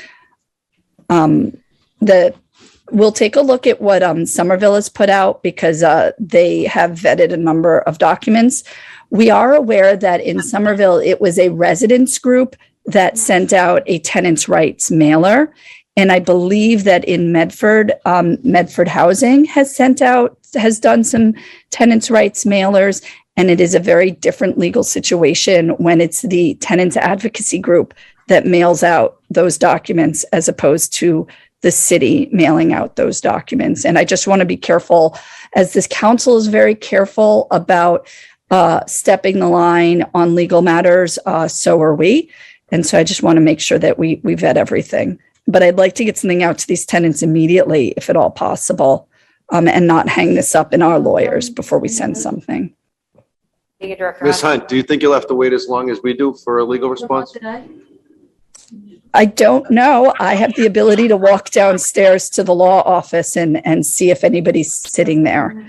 We'll take a look at what Somerville has put out because they have vetted a number of documents. We are aware that in Somerville, it was a residents group that sent out a tenants' rights mailer. And I believe that in Medford, Medford Housing has done some tenants' rights mailers. And it is a very different legal situation when it's the tenants advocacy group that mails out those documents as opposed to the city mailing out those documents. And I just want to be careful, as this council is very careful about stepping the line on legal matters, so are we. And so I just want to make sure that we vet everything. But I'd like to get something out to these tenants immediately, if at all possible, and not hang this up in our lawyers before we send something. Thank you, Director Ms. Hunt. Hunt, do you think you'll have to wait as long as we do for a legal response? I don't know. I have the ability to walk downstairs to the law office and see if anybody's sitting there.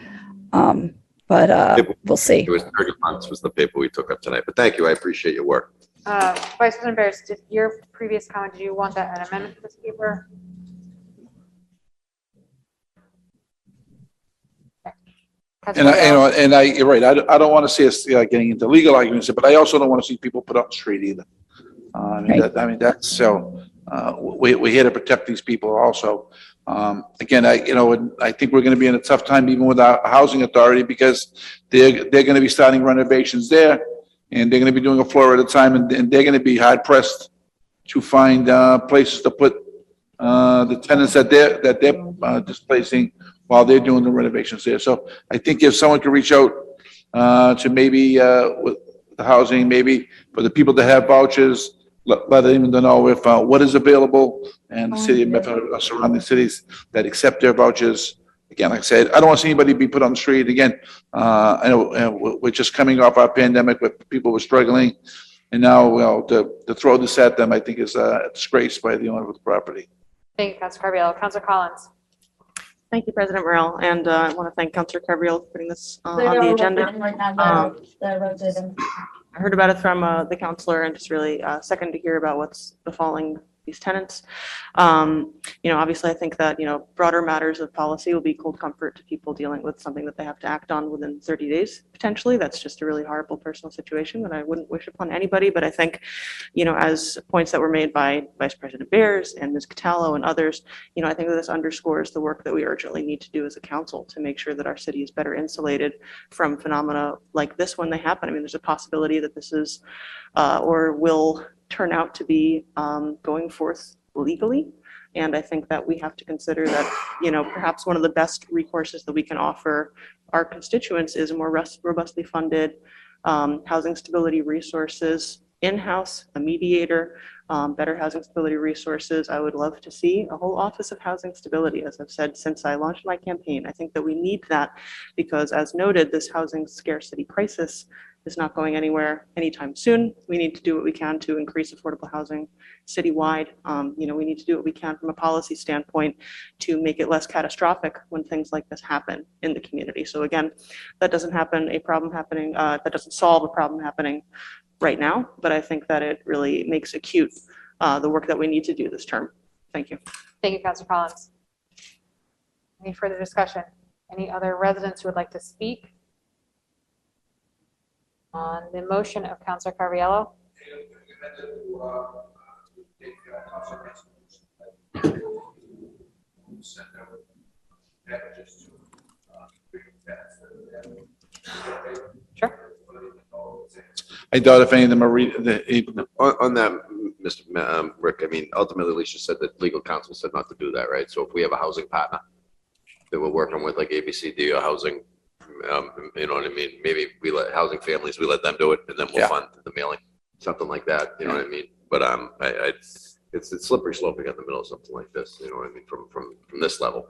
But we'll see. It was 30 months was the paper we took up tonight, but thank you. I appreciate your work. Vice President Barris, did your previous comment, do you want that an amendment to this paper? And you're right. I don't want to see us getting into legal arguments, but I also don't want to see people put up the street either. That's so. We're here to protect these people also. Again, I think we're going to be in a tough time even with our housing authority because they're going to be starting renovations there, and they're going to be doing a floor at a time, and they're going to be hard pressed to find places to put the tenants that they're displacing while they're doing the renovations there. So I think if someone could reach out to maybe with the housing, maybe for the people that have vouchers, let them know if what is available, and the city of Medford or surrounding cities that accept their vouchers. Again, like I said, I don't want to see anybody be put on the street. Again, I know we're just coming off our pandemic where people were struggling, and now, to throw this at them, I think is a disgrace by the owner of the property. Thank you, Councilor Carviallo. Councilor Collins. Thank you, President Morrell, and I want to thank Councilor Carviallo for putting this on the agenda. I heard about it from the counselor and just really second to hear about what's befalling these tenants. Obviously, I think that, broader matters of policy will be cold comfort to people dealing with something that they have to act on within 30 days, potentially. That's just a really horrible personal situation that I wouldn't wish upon anybody. But I think, as points that were made by Vice President Bears and Ms. Catallo and others, I think that this underscores the work that we urgently need to do as a council to make sure that our city is better insulated from phenomena like this when they happen. I mean, there's a possibility that this is or will turn out to be going forth legally. And I think that we have to consider that, perhaps one of the best recourses that we can offer our constituents is a more robustly funded housing stability resources in-house, a mediator, better housing stability resources. I would love to see a whole office of housing stability, as I've said since I launched my campaign. I think that we need that because, as noted, this housing scarcity crisis is not going anywhere anytime soon. We need to do what we can to increase affordable housing citywide. We need to do what we can from a policy standpoint to make it less catastrophic when things like this happen in the community. So again, that doesn't solve a problem happening right now, but I think that it really makes acute the work that we need to do this term. Thank you. Thank you, Councilor Collins. Any further discussion? Any other residents who would like to speak on the motion of Councilor Carviallo? Sure. I doubt if any of them are On that, Mr. Rick, I mean, ultimately, Alicia said that legal counsel said not to do that, right? So if we have a housing partner that we're working with, like ABCD or housing, you know what I mean? Maybe we let housing families, we let them do it, and then we'll fund the mailing, something like that. You know what I mean? But it's slippery slope to get in the middle of something like this. You know what I mean? From this level.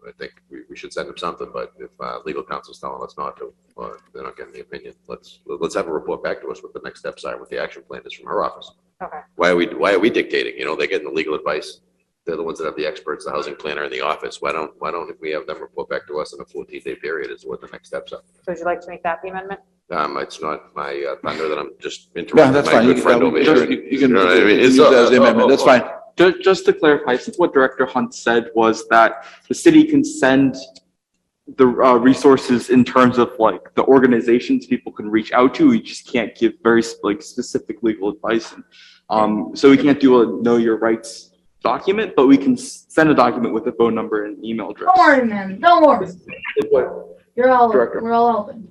I think we should send them something. But if legal counsel's telling us not to, or they're not getting the opinion, let's have a report back to us what the next steps are, what the action plan is from her office. Okay. Why are we dictating? They're getting the legal advice. they're the ones that have the experts, the housing planner in the office. Why don't we have them report back to us in a 14-day period is what the next steps are? So would you like to make that the amendment? It's not my thunder that I'm just Yeah, interrupting that's my fine. good You friend can, over you here. can- you can You know what I mean? use that as the amendment. That's fine. Just to clarify, I think what Director Hunt said was that the city can send the resources in terms of like the organizations people can reach out to. We just can't give very like specific legal advice. And, so we can't do a know your rights document, but we can send a document with a phone number and email address. Don't worry, man. Don't worry. You're all, Director. we're all open.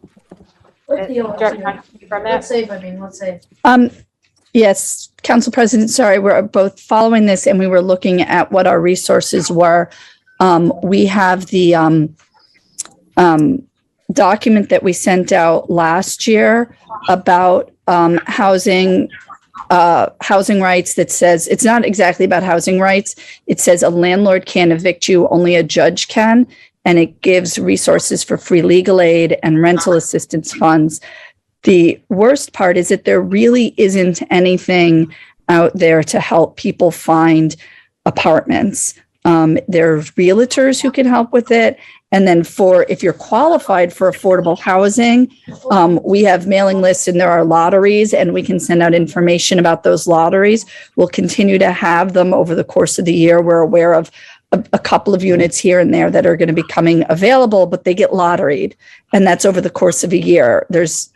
Let's deal with Director it. Hunt, from Let's that, save, let's save. Yes, Council President, sorry, we're both following this and we were looking at what our resources were. We have the document that we sent out last year about housing rights that says, it's not exactly about housing rights. It says a landlord can't evict you, only a judge can. And it gives resources for free legal aid and rental assistance funds. The worst part is that there really isn't anything out there to help people find apartments. There's realtors who can help with it. And then if you're qualified for affordable housing, we have mailing lists and there are lotteries and we can send out information about those lotteries. We'll continue to have them over the course of the year. We're aware of a couple of units here and there that are going to be coming available, but they get lotteried. And that's over the course of a year. There's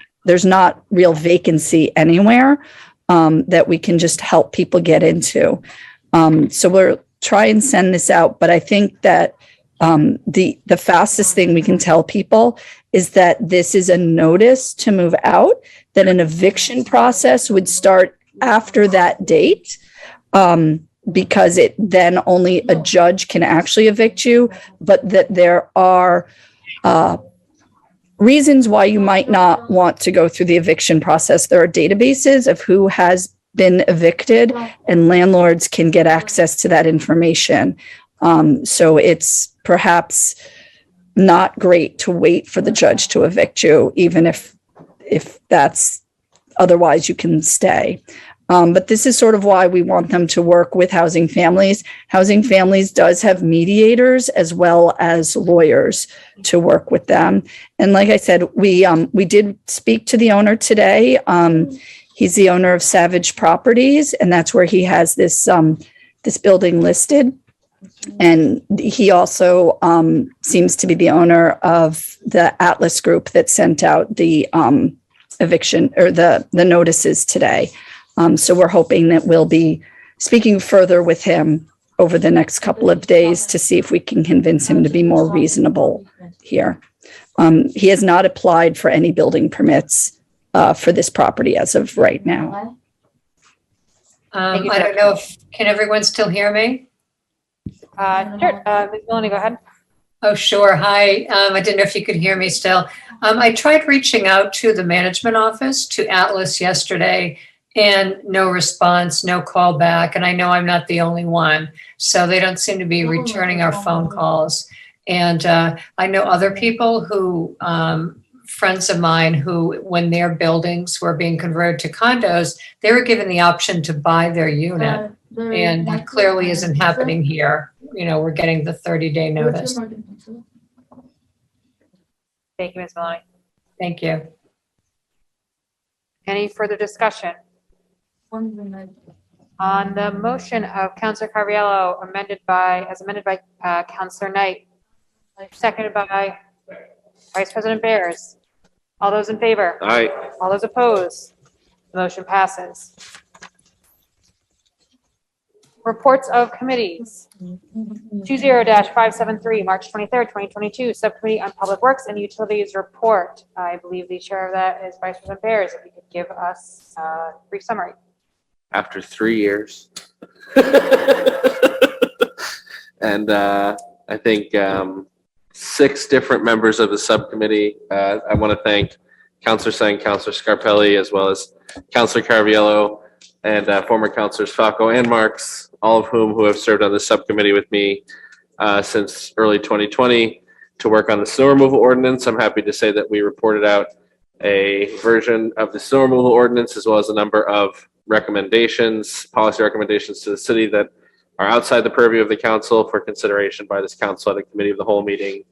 not real vacancy anywhere that we can just help people get into. So we'll try and send this out, but I think that the fastest thing we can tell people is that this is a notice to move out, that an eviction process would start after that date. Because it then only a judge can actually evict you, but that there are reasons why you might not want to go through the eviction process. There are databases of who has been evicted and landlords can get access to that information. So it's perhaps not great to wait for the judge to evict you, even if that's otherwise you can stay. But this is sort of why we want them to work with Housing Families. Housing Families does have mediators as well as lawyers to work with them. And like I said, we did speak to the owner today. He's the owner of Savage Properties, and that's where he has this building listed. And he also seems to be the owner of the Atlas Group that sent out the eviction or the notices today. So we're hoping that we'll be speaking further with him over the next couple of days to see if we can convince him to be more reasonable here. He has not applied for any building permits for this property as of right now. I don't know can everyone still hear me? Sure, Ms. Maloney, go ahead. Oh, sure. Hi. I didn't know if you could hear me still. I tried reaching out to the management office, to Atlas yesterday, and no response, no call back. And I know I'm not the only one. So they don't seem to be returning our phone calls. And I know other people who, friends of mine who, when their buildings were being converted to condos, they were given the option to buy their unit. And that clearly isn't happening here. You know, we're getting the 30-day notice. Thank you, Ms. Maloney. Thank you. Any further discussion? On the motion of Councilor Carviallo as amended by Councilor Knight, seconded by Vice President Bears. All those in favor? Aye. All those opposed? The motion passes. Reports of committees. 20-573, March 23rd, 2022, Subcommittee on Public Works and Utilities report. I believe the chair of that is Vice President Bears. If you could give us a brief summary. After 3 years. And I think 6 different members of the subcommittee. I want to thank Councilor Sang, Councilor Scarpelli, as well as Councilor Carviallo and former Councilors Falco and Marks, all of whom have served on the subcommittee with me since early 2020 to work on the snow removal ordinance. I'm happy to say that we reported out a version of the snow removal ordinance as well as a number of recommendations, policy recommendations to the city that are outside the purview of the council for consideration by this council at a committee of the whole meeting,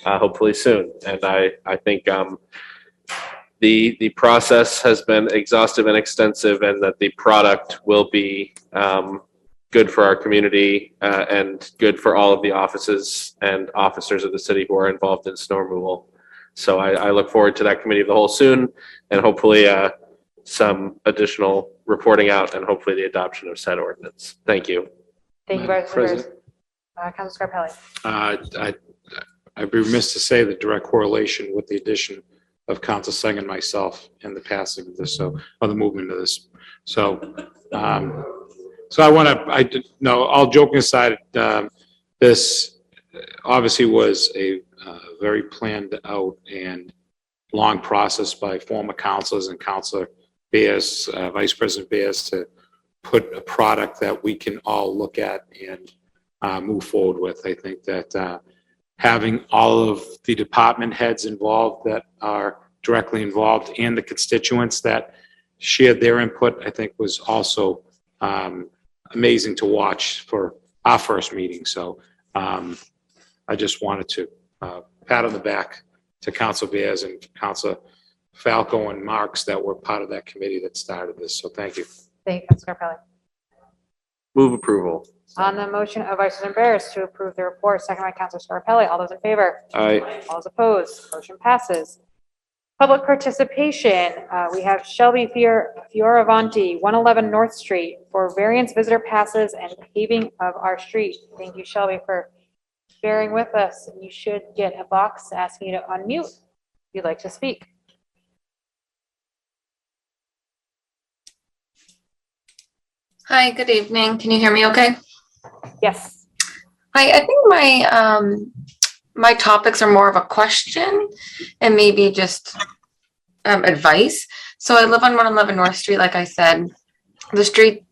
hopefully soon. And I think the process has been exhaustive and extensive, and that the product will be good for our community and good for all of the offices and officers of the city who are involved in snow removal. So I look forward to that committee of the whole soon, and hopefully some additional reporting out, and hopefully the adoption of said ordinance. Thank you. Thank you, Madam Vice President. President. Councilor Scarpelli. I'd be remiss to say the direct correlation with the addition of Council Singh and myself and the passing of this, or the movement of this. So all joking aside, this obviously was a very planned out and long process by former councilors and Councilor Bears, Vice President Bears, to put a product that we can all look at and move forward with. I think that having all of the department heads involved that are directly involved and the constituents that shared their input, I think was also amazing to watch for our first meeting. So I just wanted to pat on the back to Council Bears and Council Falco and Marks that were part of that committee that started this. So thank you. Thank you, Councilor Scarpelli. Move approval. On the motion of Vice President Bears to approve the report, second by Councilor Scarpelli. All those in favor? Aye. All those opposed? Motion passes. Public participation. We have Shelby Fioravanti, 111 North Street, for variance visitor passes and paving of our street. Thank you, Shelby, for bearing with us. You should get a box asking you to unmute if you'd like to speak. Hi, good evening. Can you hear me okay? Yes. Hi, I think my topics are more of a question and maybe just advice. So I live on 111 North Street, like I said. The street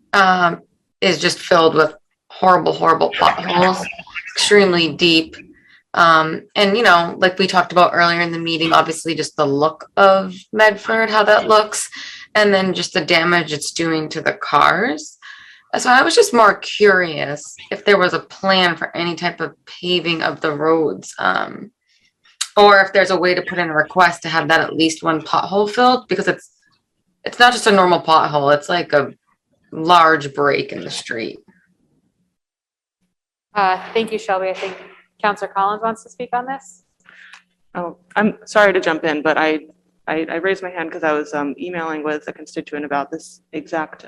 is just filled with horrible potholes, extremely deep. And you know, like we talked about earlier in the meeting, obviously just the look of Medford, how that looks, and then just the damage it's doing to the cars. So I was just more curious if there was a plan for any type of paving of the roads, or if there's a way to put in a request to have that at least one pothole filled, because it's not just a normal pothole, it's like a large break in the street. Thank you, Shelby. I think Councilor Collins wants to speak on this. Oh, I'm sorry to jump in, but I raised my hand because I was emailing with a constituent about this exact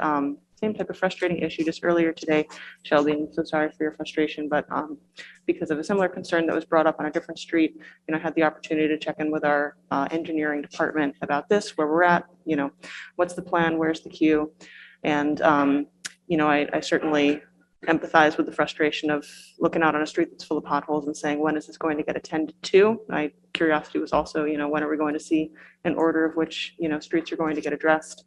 same type of frustrating issue just earlier today. Shelby, I'm so sorry for your frustration, but because of a similar concern that was brought up on a different street, you know, I had the opportunity to check in with our engineering department about this, where we're at, you know, what's the plan, where's the queue? And, you know, I certainly empathize with the frustration of looking out on a street that's full of potholes and saying, when is this going to get attended to? My curiosity was also, you know, when are we going to see an order of which, you know, streets are going to get addressed?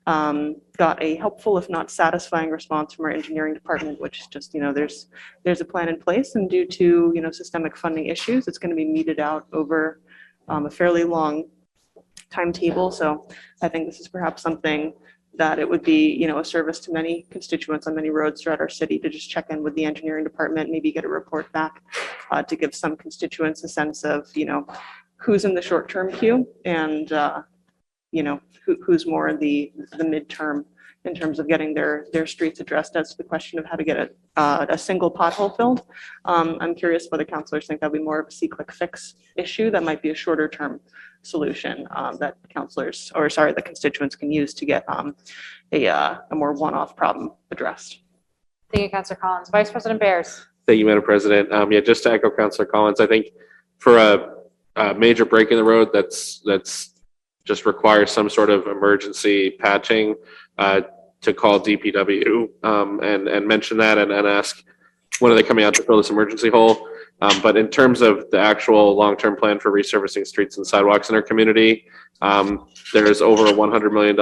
Got a helpful, if not satisfying, response from our engineering department, which is just, you know, there's a plan in place, and due to, you know, systemic funding issues, it's going to be meted out over a fairly long timetable. So I think this is perhaps something that it would be, you know, a service to many constituents on many roads throughout our city to just check in with the engineering department, maybe get a report back to give some constituents a sense of, you know, who's in the short-term queue and, you know, who's more in the midterm in terms of getting their streets addressed as to the question of how to get a single pothole filled. I'm curious whether councilors think that'd be more of a see-click fix issue that might be a shorter term solution that the constituents can use to get a more one-off problem addressed. Thank you, Councilor Collins. Vice President Bears. Thank you, Madam President. Yeah, just to echo Councilor Collins, I think for a major break in the road that's just requires some sort of emergency patching, to call DPW and mention that and ask when are they coming out to fill this emergency hole. But in terms of the actual long-term plan for resurfacing streets and sidewalks in our community, there's over a $100 million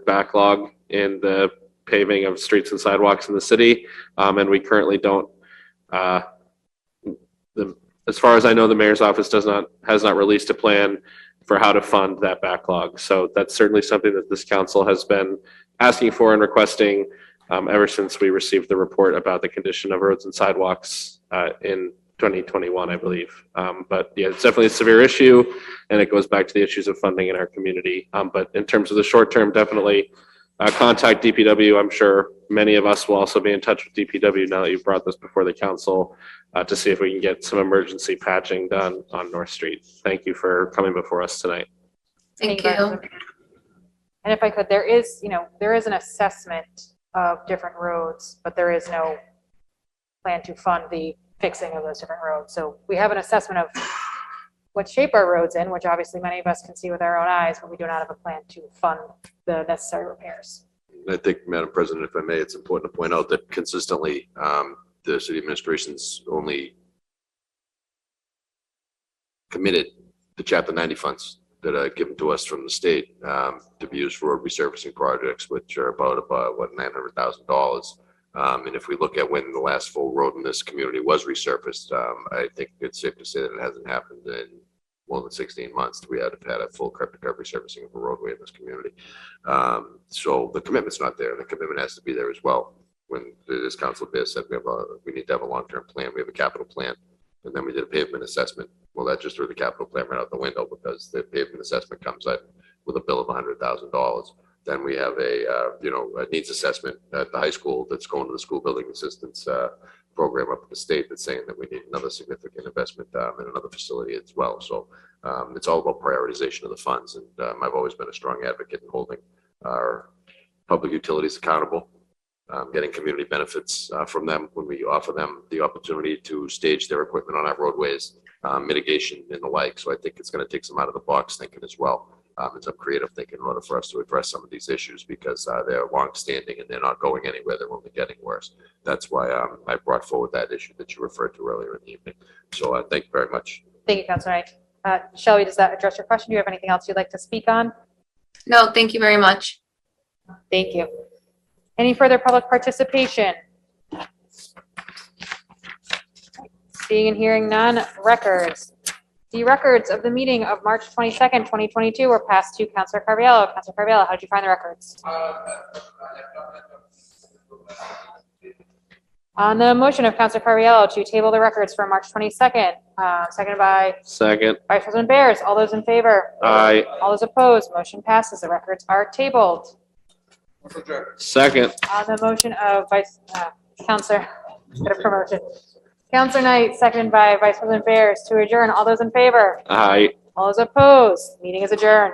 backlog in the paving of streets and sidewalks in the city. And we currently don't, as far as I know, the mayor's office has not released a plan for how to fund that backlog. So that's certainly something that this council has been asking for and requesting ever since we received the report about the condition of roads and sidewalks in 2021, I believe. But yeah, it's definitely a severe issue, and it goes back to the issues of funding in our community. But in terms of the short term, definitely contact DPW. I'm sure many of us will also be in touch with DPW now that you've brought this before the council to see if we can get some emergency patching done on North Street. Thank you for coming before us tonight. Thank you. you. And if I could, there is an assessment of different roads, but there is no plan to fund the fixing of those different roads. So we have an assessment of what shape our road's in, which obviously many of us can see with our own eyes, but we do not have a plan to fund the necessary repairs. I think, Madam President, if I may, it's important to point out that consistently, the city administration's only committed the Chapter 90 funds that are given to us from the state to be used for resurfacing projects, which are about what, $900,000. And if we look at when the last full road in this community was resurfaced, I think it's safe to say that it hasn't happened in more than 16 months. We had a full curb resurfacing of a roadway in this community. So the commitment's not there, and the commitment has to be there as well. When this council bid said we need to have a long-term plan, we have a capital plan, and then we did a pavement assessment. Well, that just threw the capital plan right out the window because the pavement assessment comes out with a bill of $100,000. Then we have a needs assessment at the high school that's going to the school building assistance program up at the state that's saying that we need another significant investment in another facility as well. So it's all about prioritization of the funds. And I've always been a strong advocate in holding our public utilities accountable, getting community benefits from them when we offer them the opportunity to stage their equipment on our roadways, mitigation and the like. So I think it's going to take some out of the box thinking as well. And some creative thinking in order for us to address some of these issues because they're long-standing and they're not going anywhere. They're only getting worse. That's why I brought forward that issue that you referred to earlier in the evening. So thank you very much. Thank you, Councilor Knight. Shelley, does that address your question? Do you have anything else you'd like to speak on? No, thank you very much. Thank you. Any further public participation? Seeing and hearing none, records. The records of the meeting of March 22nd, 2022 were passed to Councilor Carviallo. Councilor Carviallo, how did you find the records? On the motion of Councilor Carviallo to table the records for March 22nd, seconded by Second. Vice President Bears. All those in favor? Aye. All those opposed? Motion passes. The records are tabled. Second. On the motion of Councilor, get a promotion. Councilor Knight, seconded by Vice President Bears to adjourn. All those in favor? Aye. All those opposed? Meeting is adjourned.